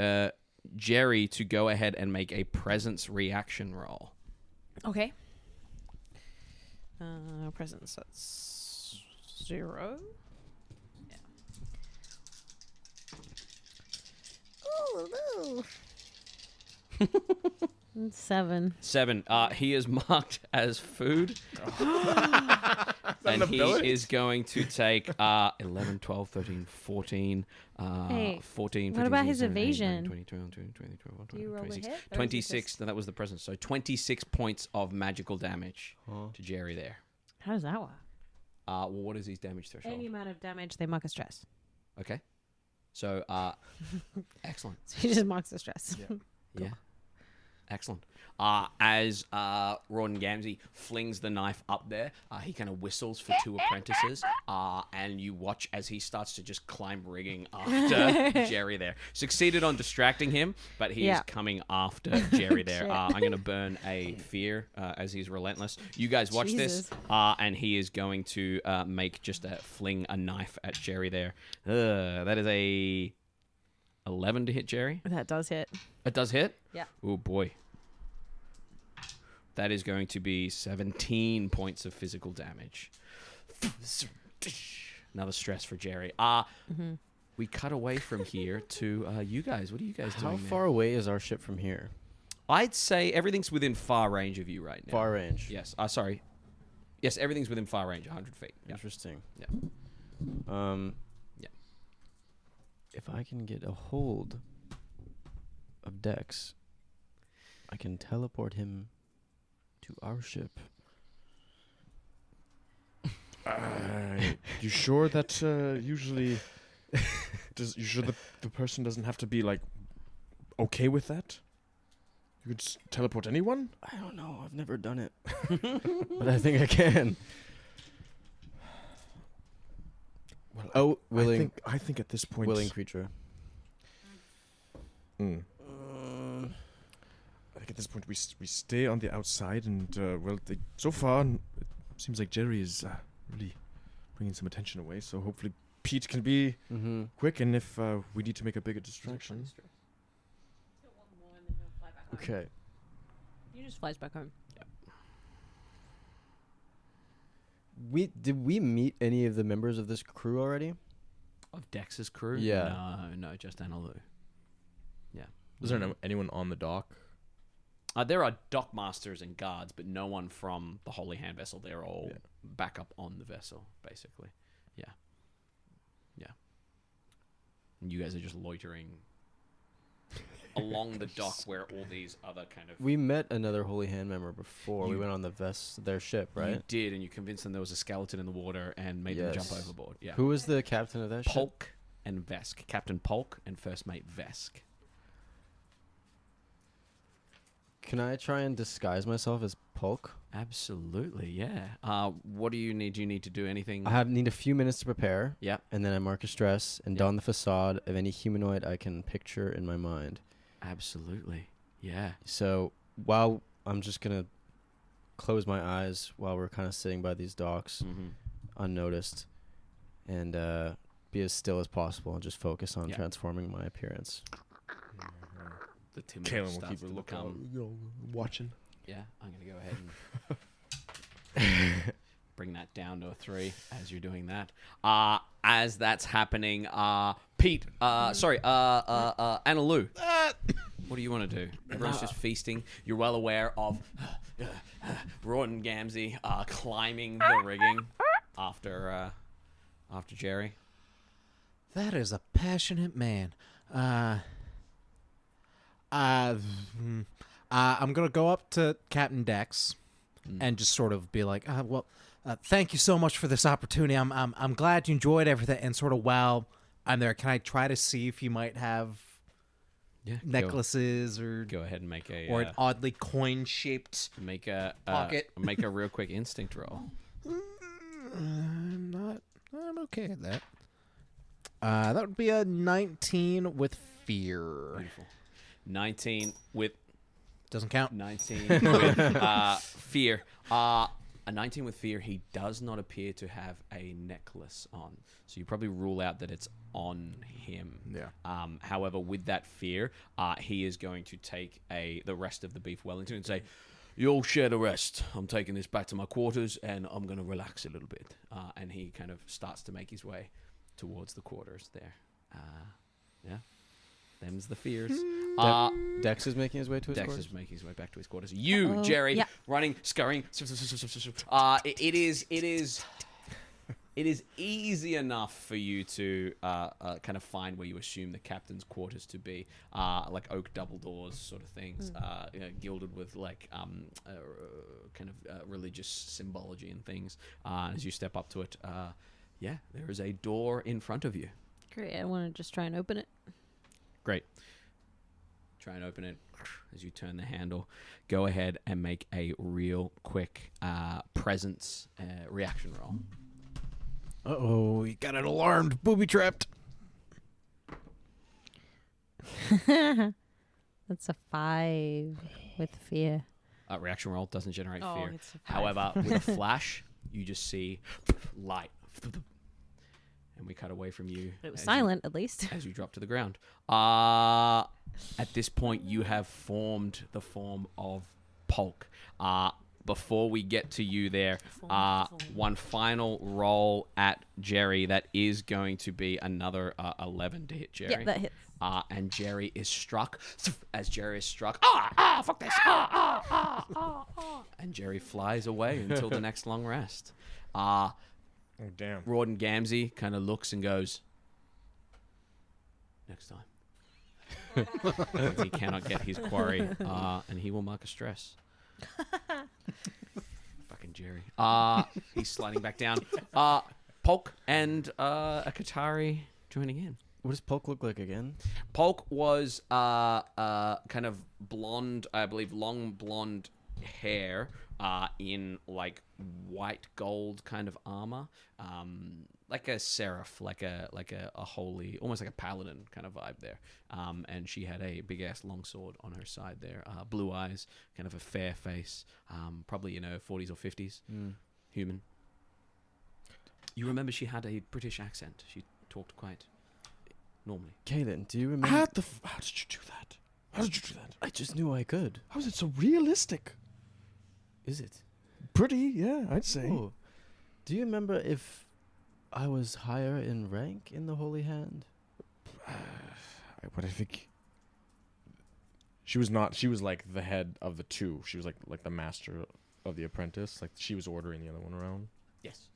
Jerry to go ahead and make a presence reaction roll. Okay. Presence, that's 0. Yeah. Oh, no. 7. 7. He is marked as food. And he is going to take 11, 12, 13, 14, Hey, 14, what 15, about his 17, 18, evasion? 20, 21, 22, 23, 24, Do you roll a 26, hit, or is it 26. just- No, that was the presence. So 26 points of magical damage to Jerry there. How does that work? Well, what is his damage threshold? Any amount of damage, they mark as stress. Okay. So, excellent. So he just marks the stress. Yeah. Excellent. As Rawdon Gamzee flings the knife up there, he kind of whistles for 2 apprentices, and you watch as he starts to just climb rigging after Jerry there. Succeeded on distracting him, but he is coming after Jerry there. I'm going to burn a fear as he's relentless. You guys watch this, and he is going to make just fling a knife at Jerry there. That is a 11 to hit Jerry. That does hit. It does hit? Yeah. Oh, boy. That is going to be 17 points of physical damage. Another stress for Jerry. We cut away from here to you guys. What are you guys doing How far away is our ship from here? I'd say everything's within far range of you right now. Far range. Yes. Sorry. Yes, everything's within far range, 100 feet. Yeah. Interesting. Yeah. Yeah. If I can get a hold of Dex, I can teleport him to our ship. You sure that usually you sure the person doesn't have to be like okay with that? You could just teleport anyone? I don't know. I've never done it, but I think I can. Well, willing. I think at this point, Willing creature. I think at this point we stay on the outside, and so far it seems like Jerry is really bringing some attention away. So hopefully Pete can be quick, and if we need to make a bigger distraction. Okay. He just flies back home. Did we meet any of the members of this crew already? Of Dex's crew? Yeah. No, just Analu. Yeah. Is there anyone on the dock? There are dockmasters and guards, but no one from the Holy Hand vessel. They're all back up on the vessel, basically. Yeah. Yeah. And you guys are just loitering along the dock where all these other kind of... We met another Holy Hand member before. We went on their ship, right? You did, and you convinced them there was a skeleton in the water and made them jump overboard. Yeah. Who was the captain of that ship? Polk and Vesk. Captain Polk and first mate Vesk. Can I try and disguise myself as Polk? Absolutely, yeah. What do you need? Do you need to do anything? I need a few minutes to prepare. Yeah. And then I mark a stress and don the facade of any humanoid I can picture in my mind. Absolutely, yeah. So while I'm just going to close my eyes while we're kind of sitting by these docks, unnoticed, and be as still as possible and just focus on transforming my appearance. The timid Kaelen will starts keep to a lookout, become... watching. Yeah, I'm going to go ahead and bring that down to a 3 as you're doing that. As that's happening, Pete, Anna Lou, what do you want to do? Everyone's just feasting. You're well aware of Rawdon Gamzee climbing the rigging after Jerry. That is a passionate man. I'm gonna go up to Captain Dex and just sort of be like, thank you so much for this opportunity. I'm glad you enjoyed everything. And sort of while I'm there, can I try to see if you might have necklaces or go ahead and make a or an oddly coin shaped pocket? Make a real quick instinct roll. I'm okay at that. That would be a 19 with fear. Beautiful. 19 with... Doesn't count. 19 with fear. A 19 with fear, he does not appear to have a necklace on. So you probably rule out that it's on him. Yeah. However, with that fear, he is going to take the rest of the beef Wellington and say, "You all share the rest. I'm taking this back to my quarters and I'm going to relax a little bit." And he kind of starts to make his way towards the quarters there. Yeah. Them's the fears. Dex is making his way to his quarters? Dex is making his way back to his quarters. You, Jerry, running, scurrying. It is easy enough for you to kind of find where you assume the captain's quarters to be, like oak double doors sort of things, gilded with like kind of religious symbology and things. As you step up to it, there is a door in front of you. Great. I want to just try and open it. Great. Try and open it as you turn the handle. Go ahead and make a real quick presence reaction roll. Uh-oh, you got it alarmed, booby-trapped. That's a 5 with fear. Reaction roll doesn't generate fear. It's a 5. However, with a flash, you just see light. And we cut away from you. It was silent, at least. As you drop to the ground. At this point, you have formed the form of Polk. Before we get to you there, one final roll at Jerry. That is going to be another 11 to hit Jerry. Yeah, that hits. And Jerry is struck. As Jerry is struck, fuck this. And Jerry flies away until the next long rest. Oh, damn. Rawdon Gamzee kind of looks and goes, "Next time." He cannot get his quarry, and he will mark a stress. Fucking Jerry. He's sliding back down. Polk and a Qatari joining in. What does Polk look like again? Polk was kind of blonde, I believe, long blonde hair in like white gold kind of armor, like a seraph, like a holy, almost like a paladin kind of vibe there. And she had a big ass long sword on her side there, blue eyes, kind of a fair face, probably 40s or 50s, human. You remember she had a British accent. She talked quite normally. Kaelen, do you remember? How did you do that? How did you do that? I just knew I could. How is it so realistic? Is it? Pretty, yeah, I'd say. Oh. Do you remember if I was higher in rank in the Holy Hand? But I think she was not. She was like the head of the two. She was like the master of the apprentice. Like she was ordering the other one around. Yes.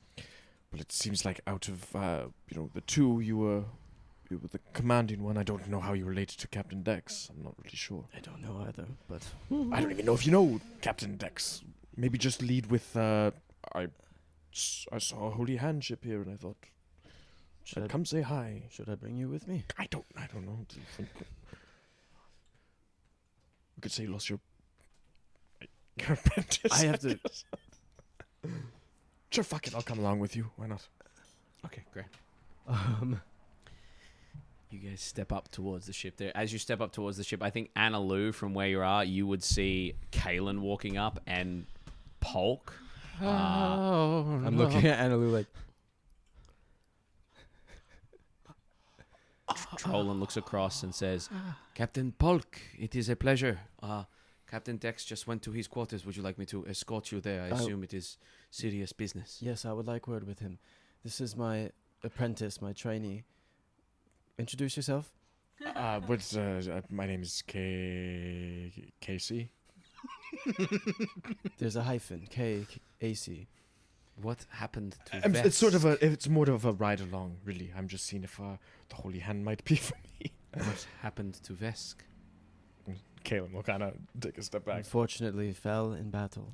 Well, it seems like out of the two, you were the commanding one. I don't know how you related to Captain Dex. I'm not really sure. I don't know either, but I don't even know if you know Captain Dex. Maybe just lead with. I saw a holy hand ship here, and I thought, I'd come say hi. Should I bring you with me? I don't know. We could say you lost your apprentice. I have to. Sure, fuck it. I'll come along with you. Why not? Okay, great. You guys step up towards the ship there. As you step up towards the ship, I think Anna Lou, from where you are, you would see Kaelen walking up and Polk. I'm looking at Annalou like. Trolan looks across and says, Captain Polk, it is a pleasure. Captain Dex just went to his quarters. Would you like me to escort you there? I assume it is serious business. Yes, I would like word with him. This is my apprentice, my trainee. Introduce yourself. My name is Casey. There's a hyphen. K-A-C. What happened to It's it's more of a ride along, really. I'm just seeing if the holy hand might be for me. What happened to Vesk? Kaelen will kind of take a step back. Unfortunately, fell in battle.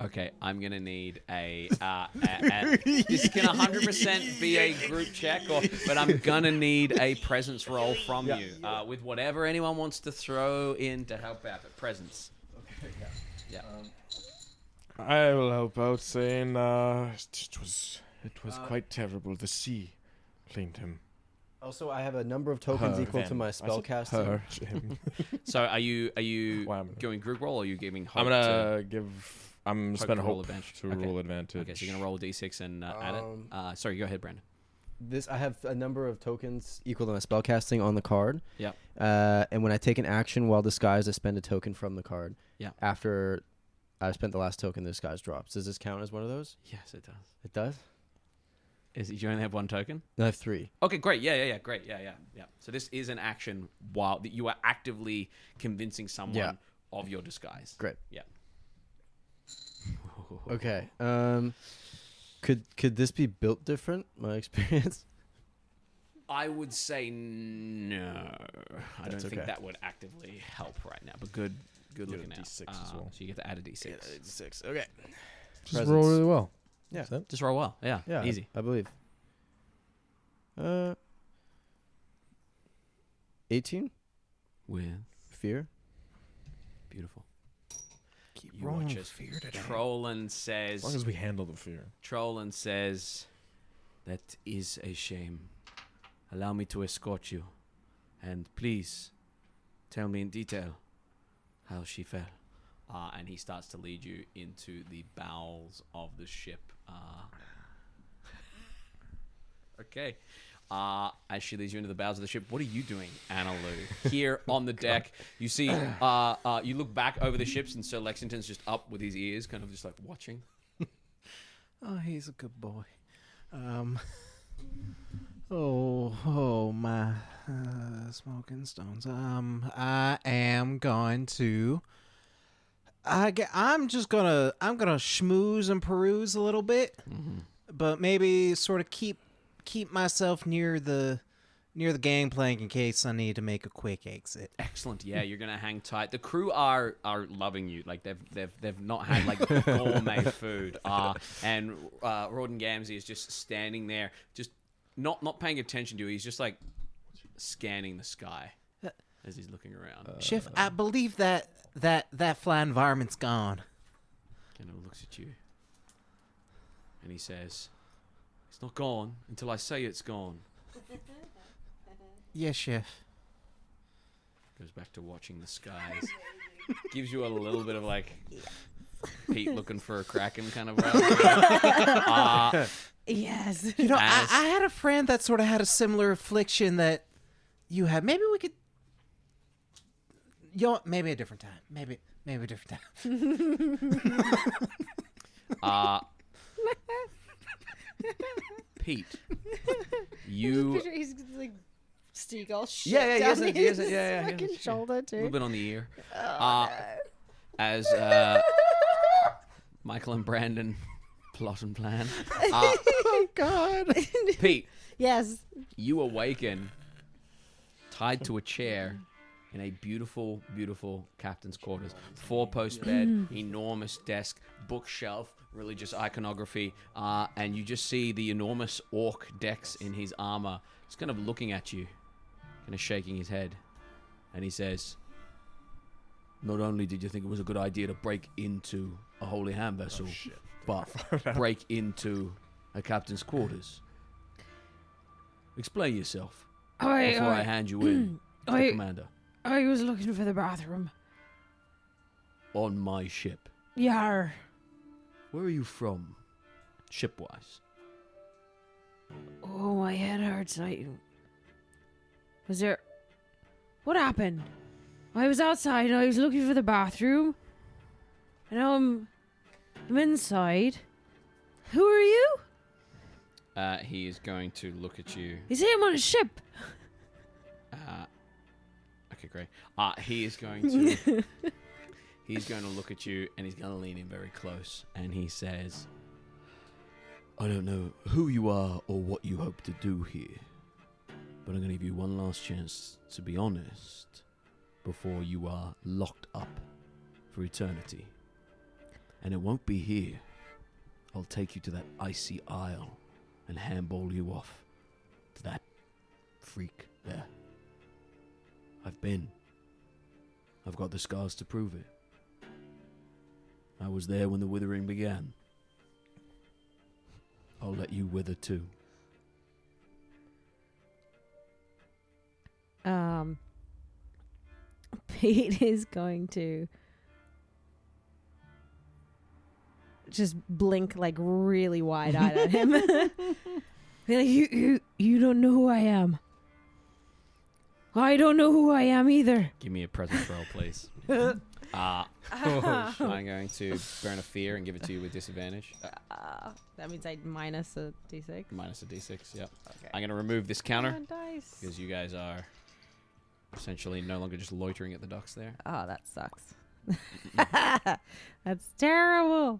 Okay, I'm gonna need a this can 100% be a group check, but I'm gonna need a presence roll from you with whatever anyone wants to throw in to help out. But presence. Okay. Yeah. I will help out, saying it was quite terrible. The sea claimed him. Also, I have a number of tokens equal to my spell casting. So, are you going group roll, or are you giving? Hope I'm gonna I'm spending roll hope advantage. to roll advantage. Okay, so you're gonna roll a d6 and add it. Sorry, go ahead, Brandon. I have a number of tokens equal to my spell casting on the card. Yeah. And when I take an action while disguised, I spend a token from the card. Yeah. After I spent the last token, the disguise drops. Does this count as one of those? Yes, it does. It does? You only have one token? No, I have 3. Okay, great. Yeah. Great. Yeah. So this is an action while you are actively convincing someone of your disguise. Great. Yeah. Okay. Could this be built different? My experience. I would say no. I don't think okay. that would actively help right now. But good looking out. D6 as well. So you get to add a d6. D6. Okay. Just roll really well. Yeah. Just roll well. Yeah. Easy. I believe. 18 With fear. beautiful. Keep You rolling watch with as fear today. Trolan As long says. as we handle the fear. Trolan says, "That is a shame. Allow me to escort you, and please tell me in detail how she fell." And he starts to lead you into the bowels of the ship. Okay. As she leads you into the bowels of the ship, what are you doing, Anna Lou? Here on the deck, you see, you look back over the ships, and Sir Lexington's just up with his ears, kind of just like watching. Oh, he's a good boy. Oh my smoking stones. I am going to. I'm gonna schmooze and peruse a little bit, but maybe sort of keep myself near the gangplank in case I need to make a quick exit. Excellent. Yeah, you're gonna hang tight. The crew are loving you. Like they've not had like gourmet food. And Rawdon Gamzee is just standing there, just not paying attention to you. He's just like scanning the sky as he's looking around. Chef, I believe that fly environment's gone. And he looks at you, and he says, "It's not gone until I say it's gone." Yes, chef. Goes back to watching the skies. Gives you a little bit of like Pete looking for a kraken kind of vibe. Yes. You know, I had a friend that sort of had a similar affliction that you had. Maybe we could. Maybe a different time. Maybe a different time. Pete, you He's like seagull shit. Yeah, he has down it, he has it, his yeah, he has fucking it. shoulder a too. little bit on the ear. As Michael and Brandon plot and plan. Oh God. Pete, Yes. you awaken tied to a chair in a beautiful, beautiful captain's quarters. 4-post bed, enormous desk, bookshelf, religious iconography, and you just see the enormous orc Dex in his armor. He's kind of looking at you, kind of shaking his head, and he says, "Not only did you think it was a good idea to break into a holy hand vessel, but break into a captain's quarters. Explain yourself before I hand you in to the commander. I was looking for the bathroom. On my ship. Yar. Where are you from, shipwise?" Oh, my head hurts. Was there... What happened? I was outside and I was looking for the bathroom. And now I'm inside. Who are you? He is going to look at you. He said I'm on a ship. Okay, great. He is going to... He's going to look at you and he's going to lean in very close. And he says, "I don't know who you are or what you hope to do here, but I'm going to give you one last chance to be honest before you are locked up for eternity. And it won't be here. I'll take you to that icy isle and handball you off to that freak there. I've been. I've got the scars to prove it. I was there when the withering began. I'll let you wither too." Pete is going to just blink like really wide-eyed at him. Be like, you don't know who I am. I don't know who I am either. Give me a presence roll, please. I'm going to burn a fear and give it to you with disadvantage. That means I minus a d6. Minus a d6, yep. Okay. I'm going to remove this counter Come on, dice. because you guys are essentially no longer just loitering at the docks there. Oh, that sucks. That's terrible.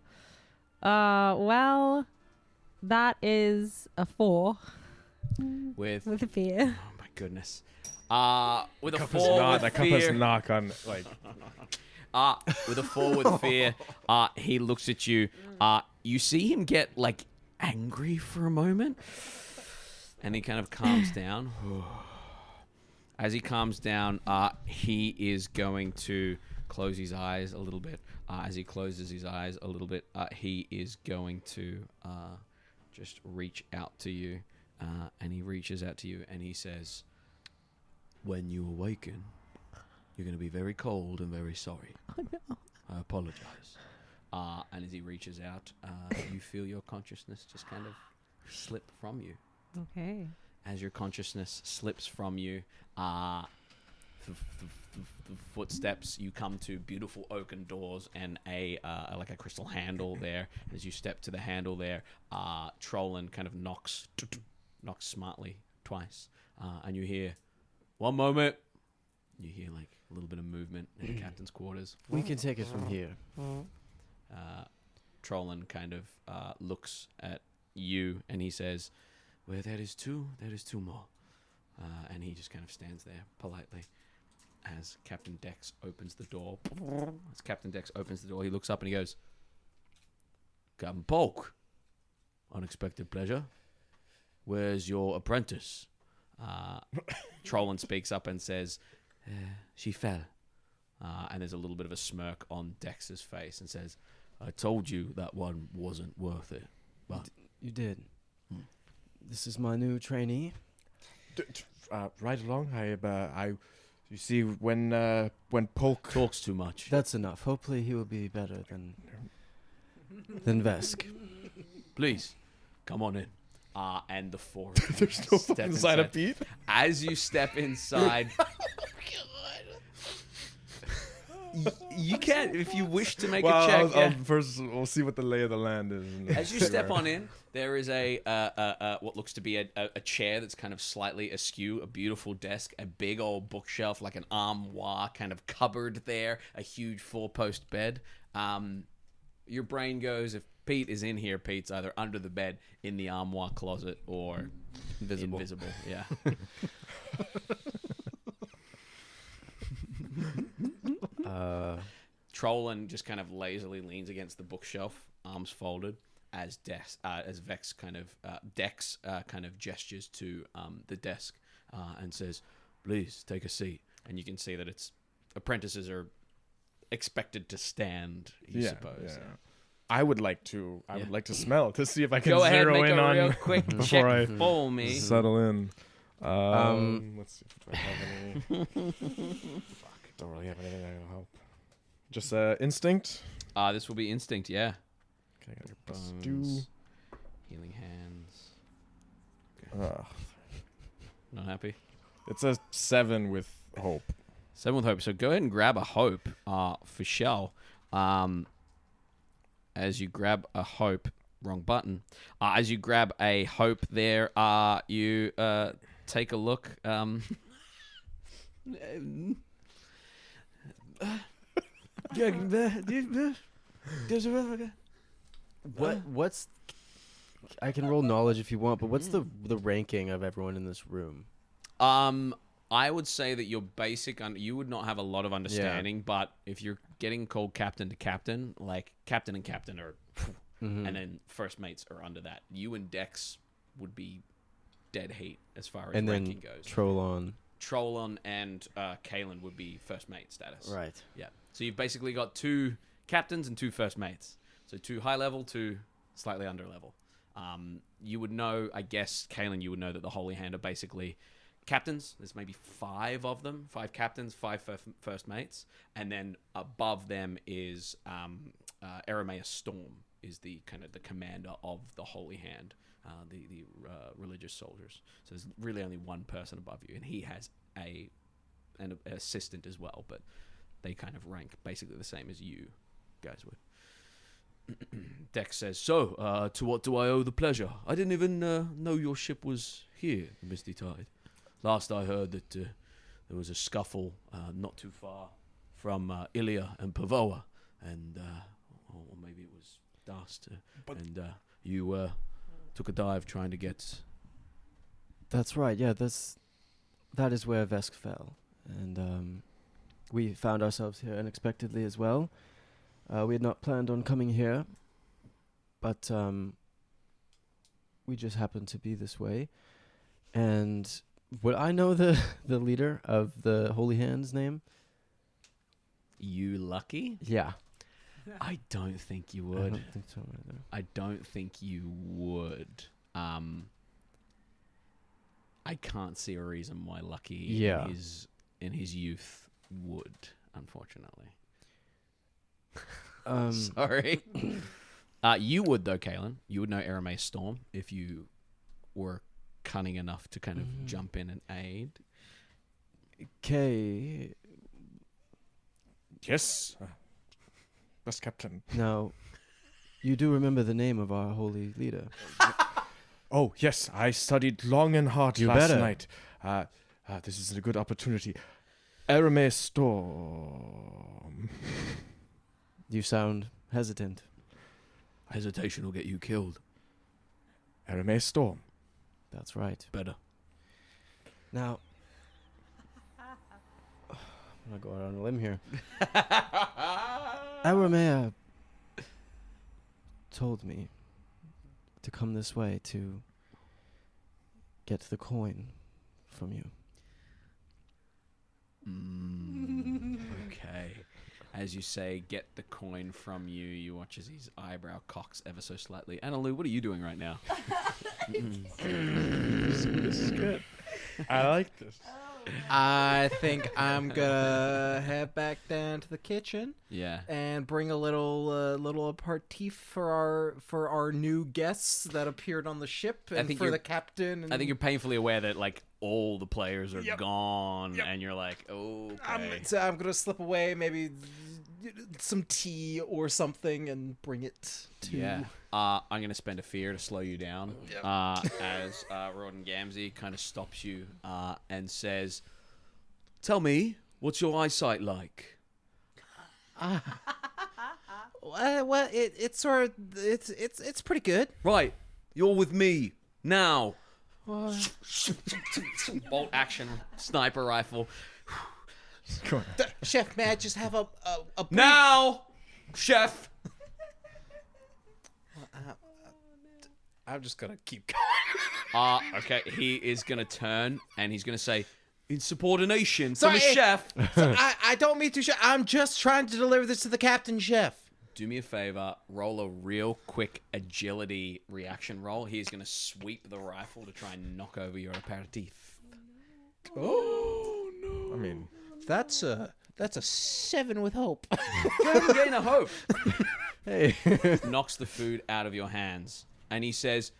Well, that is a 4 With with a fear. oh my goodness. With a Cup 4 is not, with that cup is fear. not gonna like. With a 4 with fear, he looks at you. You see him get like angry for a moment, and he kind of calms down. As he calms down, he is going to close his eyes a little bit. As he closes his eyes a little bit, he is going to just reach out to you, and he reaches out to you, and he says, "When you awaken, you're going to be very cold and very sorry. Oh, no. I apologize." And as he reaches out, you feel your consciousness just kind of slip from you. Okay. As your consciousness slips from you, the footsteps, you come to beautiful oaken doors and a like a crystal handle there. As you step to the handle there, Trollin kind of knocks smartly twice, and you hear, "One moment." You hear like a little bit of movement in the captain's quarters. We can take it from here. Trollin kind of looks at you and he says, "Where there is two more." And he just kind of stands there politely as Captain Dex opens the door. As Captain Dex opens the door, he looks up and he goes, "Captain Polk, unexpected pleasure. Where's your apprentice?" Trollin speaks up and says, "She fell." And there's a little bit of a smirk on Dex's face and says, "I told you that one wasn't worth it." But You did. This is my new trainee. Right along. You see when Polk talks too much. That's enough. Hopefully he will be better than Vesk. Please, come on in. And the four. there's no fucking sign of Pete. As you step inside, you can, if you wish to make a check. I'll first we'll see what the lay of the land is. As you step on in, there is a what looks to be a chair that's kind of slightly askew, a beautiful desk, a big old bookshelf, like an armoire kind of cupboard there, a huge 4-post bed. your brain goes, if Pete is in here, Pete's either under the bed, in the armoire closet, or invisible. Yeah. Trollin just kind of lazily leans against the bookshelf, arms folded, as Dex kind of gestures to the desk and says, "Please take a seat." And you can see that it's apprentices are expected to stand. You suppose. Yeah. I would like to smell to see if I can Go ahead, zero make in a on real quick before check I for me. settle in. Let's see if I have any. Fuck, don't really have anything that'll help. Just instinct. This will be instinct, yeah. Okay, I got Bones, +2. healing hands. Ugh. Not happy? It's a 7 with hope. 7 with hope. So go ahead and grab a hope for Shell. As you grab a hope, wrong button. As you grab a hope there, you take a look. What's I can roll knowledge if you want, but what's the ranking of everyone in this room? I would say that your basic you would not have a lot of understanding, but if you're getting called captain to captain, like captain and captain are, and then first mates are under that. You and Dex would be dead heat as far as ranking goes. Trollon and Kaelen would be first mate status. Right. Yeah. So you've basically got 2 captains and 2 first mates. So 2 high level, 2 slightly under level. You would know, I guess, Kaelen, you would know that the Holy Hand are basically captains. There's maybe 5 of them, 5 captains, 5 first mates, and then above them is Eremaeus Storm is the kind of the commander of the Holy Hand, the religious soldiers. So there's really only one person above you, and he has an assistant as well, but they kind of rank basically the same as you guys would. Dex says, "So, to what do I owe the pleasure? I didn't even know your ship was here, Misty Tide. Last I heard that there was a scuffle not too far from Ilia and Pavoa, and or maybe it was Dust, and you took a dive trying to get." That's right. Yeah, that is where Vesk fell, and we found ourselves here unexpectedly as well. We had not planned on coming here, but we just happened to be this way. And would I know the leader of the Holy Hand's name? You lucky? Yeah. I don't think you would. I don't think so either. I don't think you would. I can't see a reason why Lucky in his youth would, unfortunately. Sorry. You would though, Kaelen. You would know Eremaeus Storm if you were cunning enough to kind of jump in and aid. Okay. Yes. Best captain. Now, you do remember the name of our holy leader? Oh, yes. I studied long and hard last night. This is a good opportunity. Eremaeus Storm. You sound hesitant. Hesitation will get you killed. Eremaeus Storm. That's right. Better. Now, I'm going to go out on a limb here. Eremaeus told me to come this way to get the coin from you. Okay. As you say, get the coin from you. You watch as his eyebrow cocks ever so slightly. Annalou, what are you doing right now? This is good. I like this. I think I'm gonna head back down to the kitchen. Yeah. And bring a little aperitif for our new guests that appeared on the ship, and for the captain. And I think you're painfully aware that like all the players are gone, and you're like, okay. I'm gonna slip away, maybe some tea or something, and bring it to. Yeah. I'm gonna spend a fear to slow you down. As Roden Gamzee kind of stops you and says, "Tell me, what's your eyesight like?" Well, it's pretty good. Right, you're with me now. Bolt action sniper rifle. Chef, may I just have a brief- Now, chef. I'm just gonna keep going. Okay, he is gonna turn and he's gonna say, insubordination Sorry, from a chef. I don't mean to. I'm just trying to deliver this to the captain, chef. Do me a favor, roll a real quick agility reaction roll. He's gonna sweep the rifle to try and knock over your aperitif. Oh no! I mean, That's a 7 with hope. Gain a hope. Hey. Knocks the food out of your hands. And he says,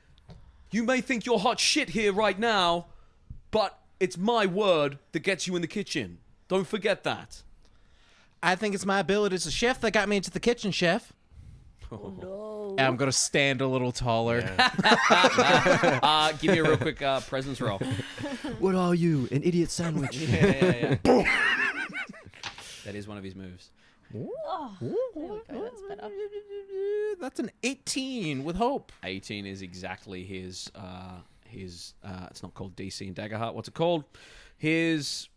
you may think you're hot shit here right now, but it's my word that gets you in the kitchen. Don't forget that. I think it's my ability as a chef that got me into the kitchen, chef. Oh, no. And I'm gonna stand a little taller. Give me a real quick presence roll. What are you, an idiot sandwich? Yeah. That is one of his moves. Oh, there we go. That's better. That's an 18 with hope. 18 is exactly his it's not called DC in Daggerheart. What's it called? His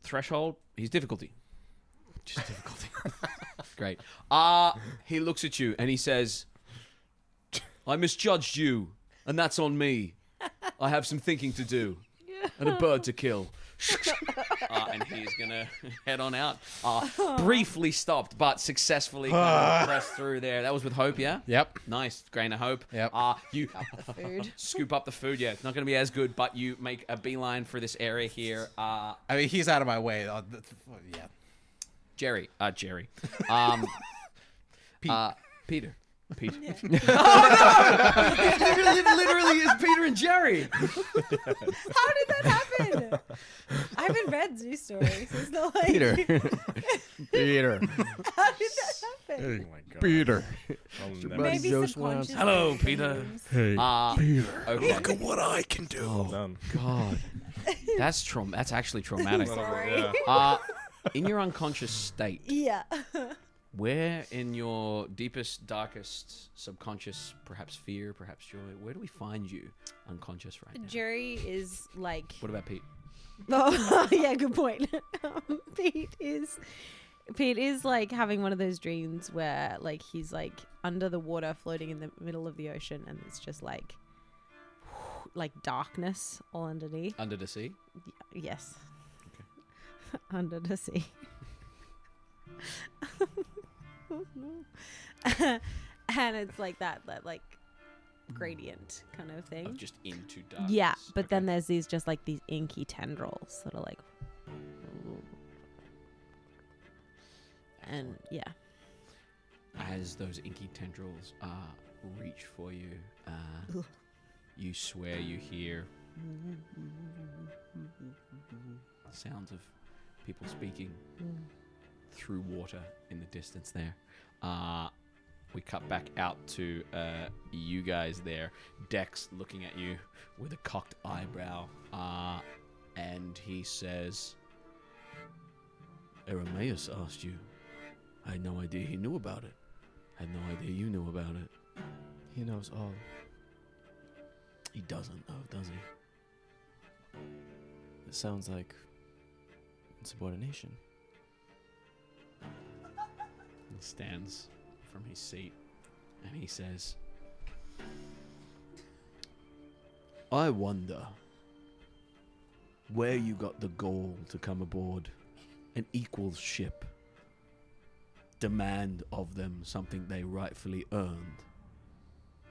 threshold, his difficulty. Just difficulty. Great. He looks at you and he says, I misjudged you, and that's on me. I have some thinking to do and a bird to kill. And he's gonna head on out. Briefly stopped, but successfully kind of pressed through there. That was with hope, yeah? Yep. Nice. Grain of hope. Yep. You Food. scoop up the food. Yeah, it's not gonna be as good, but you make a beeline for this area here. I mean, he's out of my way. Yeah. Jerry. Peter. Peter. Yeah. It literally is Peter and Jerry. How did that happen? I haven't read Zoo Stories. It's not like Peter. How Peter. did that happen? oh my god, Peter. I'll never- buddy Maybe Joe subconscious. Hello, Peter. dreams. Hey, Peter, Okay. look at what I can do. Well done. God, that's actually traumatic. Sorry. Yeah. In your unconscious state, Yeah. where in your deepest, darkest, subconscious, perhaps fear, perhaps joy, where do we find you unconscious right now? Jerry is like. What about Pete? Oh, yeah, good point. Pete is like having one of those dreams where like he's like under the water floating in the middle of the ocean and it's just like darkness all underneath. Under the sea? Yes. Under the sea. And it's like that like gradient kind of thing. Of just into darkness. Yeah, but Okay. then there's these inky tendrils that are like, and yeah. As those inky tendrils reach for you, you swear you hear sounds of people speaking through water in the distance there. We cut back out to you guys there. Dex looking at you with a cocked eyebrow, and he says, Eremaeus asked you. I had no idea he knew about it. I had no idea you knew about it. He knows all. He doesn't know, does he? It sounds like insubordination. He stands from his seat and he says, I wonder where you got the gall to come aboard an equal ship, demand of them something they rightfully earned,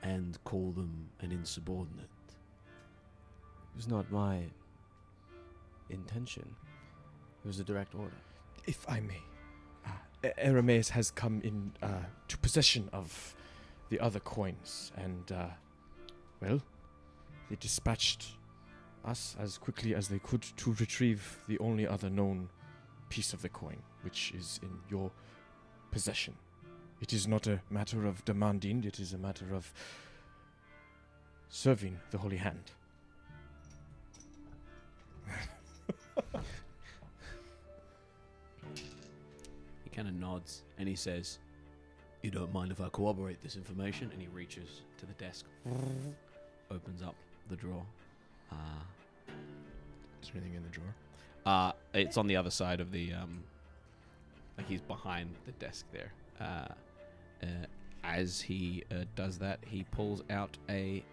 and call them an insubordinate. It was not my intention. It was a direct order. If I may, Eremaeus has come in to possession of the other coins, and well, they dispatched us as quickly as they could to retrieve the only other known piece of the coin, which is in your possession. It is not a matter of demanding, it is a matter of serving the Holy Hand. He kind of nods and he says, You don't mind if I corroborate this information? And he reaches to the desk, opens up the drawer. Is there anything in the drawer? It's on the other side of the like he's behind the desk there. As he does that, he pulls out a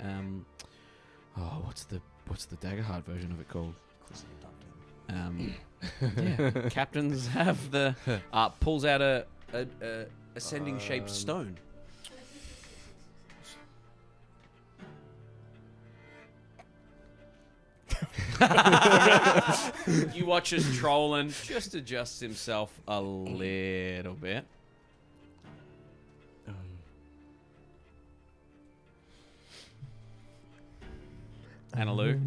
what's the Daggerheart version of it called? Yeah, captains have the pulls out a ascending shaped stone. You watch as Trollin just adjusts himself a little bit. Annalou,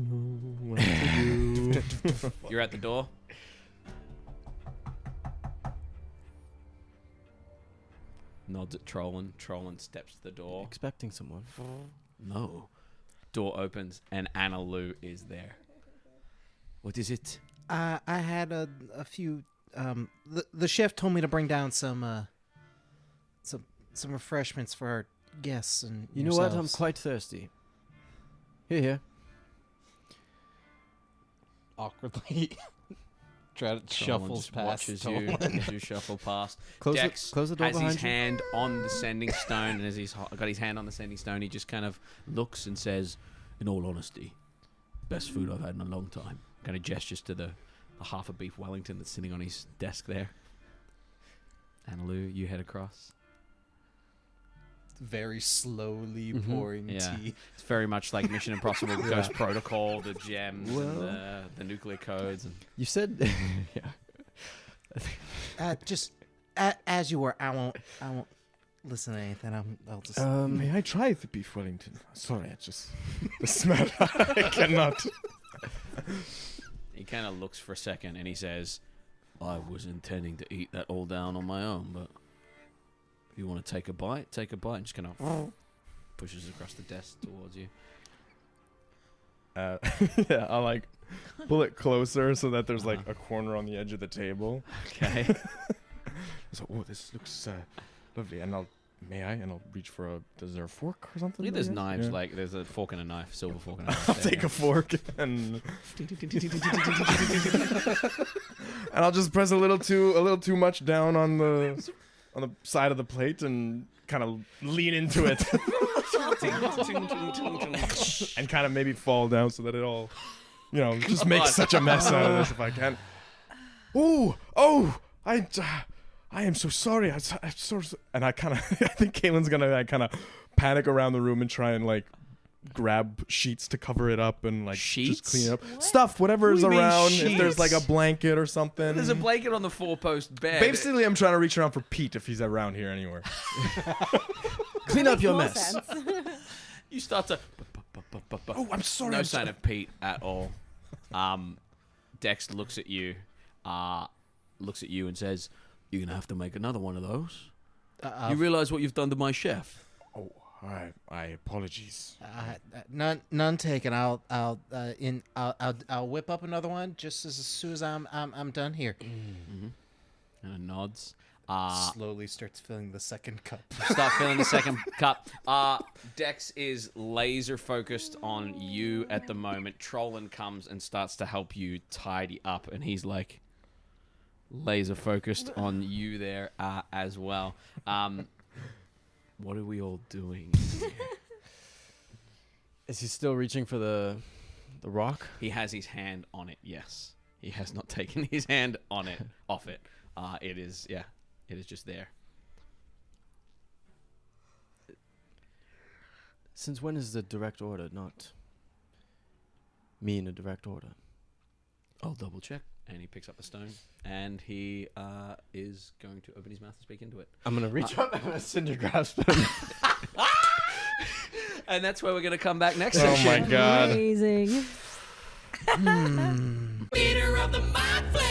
you're at the door. Nods at Trollin. Trollin steps to the door. Expecting someone. No. Door opens and Annalou is there. What is it? I had a few. The chef told me to bring down some refreshments for our guests and You know what? I'm yourselves. quite thirsty. Here. Awkwardly shuffles past. Watches you as you shuffle past. Close Dex the door has behind his you. hand on the sending stone, and as he's got his hand on the sending stone, he just kind of looks and says, "In all honesty, best food I've had in a long time." Kind of gestures to the half a beef Wellington that's sitting on his desk there. Annalou, you head across. Very slowly Mm-hmm. pouring Yeah. tea. It's very much like Mission Impossible Ghost Protocol, the gems and the nuclear codes. And You said, yeah. Just as you were. I won't listen to anything. I'll just. May I try the beef Wellington? Sorry, I just the smell. I cannot. he kind of looks for a second and he says, "I was intending to eat that all down on my own, but if you want to take a bite, and just kind of pushes across the desk towards you." Yeah, I'll like pull it closer so that there's like a corner on the edge of the table. Okay. So, oh, this looks lovely. And I'll reach for There's a fork or something? there's I guess? knives, Yeah. like there's a fork and a knife, silver fork and a knife. I'll there, take yeah. a fork and I'll just press a little too much down on the side of the plate and kind of lean into it and kind of maybe fall down so that it all, just makes such a mess out of this if I can. I am so sorry. I think Kaelen's gonna kind of panic around the room and try and like grab sheets to cover it up and like Sheets? just clean it up. Stuff, whatever is What do you mean around. If there's like a sheets? blanket or something. There's a blanket on the four-post bed. Basically, I'm trying to reach around for Pete if he's around here anywhere. Clean up your More mess. sense. You start to. Oh, I'm sorry. No I'm sign sorry. of Pete at all. Dex looks at you, and says, "You're gonna have to make another one of those. You realize what you've done to my chef?" Oh, I apologies. None taken. I'll whip up another one just as soon as I'm done here. And it nods. Slowly starts filling the second cup. Start filling the second cup. Dex is laser focused on you at the moment. Trollin comes and starts to help you tidy up, and he's like laser focused on you there as well. What are we all doing here? Is he still reaching for the rock? He has his hand on it. Yes, he has not taken his hand on it off it. It is just there. Since when is the direct order not me in a direct order? I'll double check. And he picks up the stone, and he is going to open his mouth and speak into it. I'm gonna reach up and cinder grasp him. And that's where we're going to come back next Oh session. my god. Amazing. Leader of the Mind Flayer.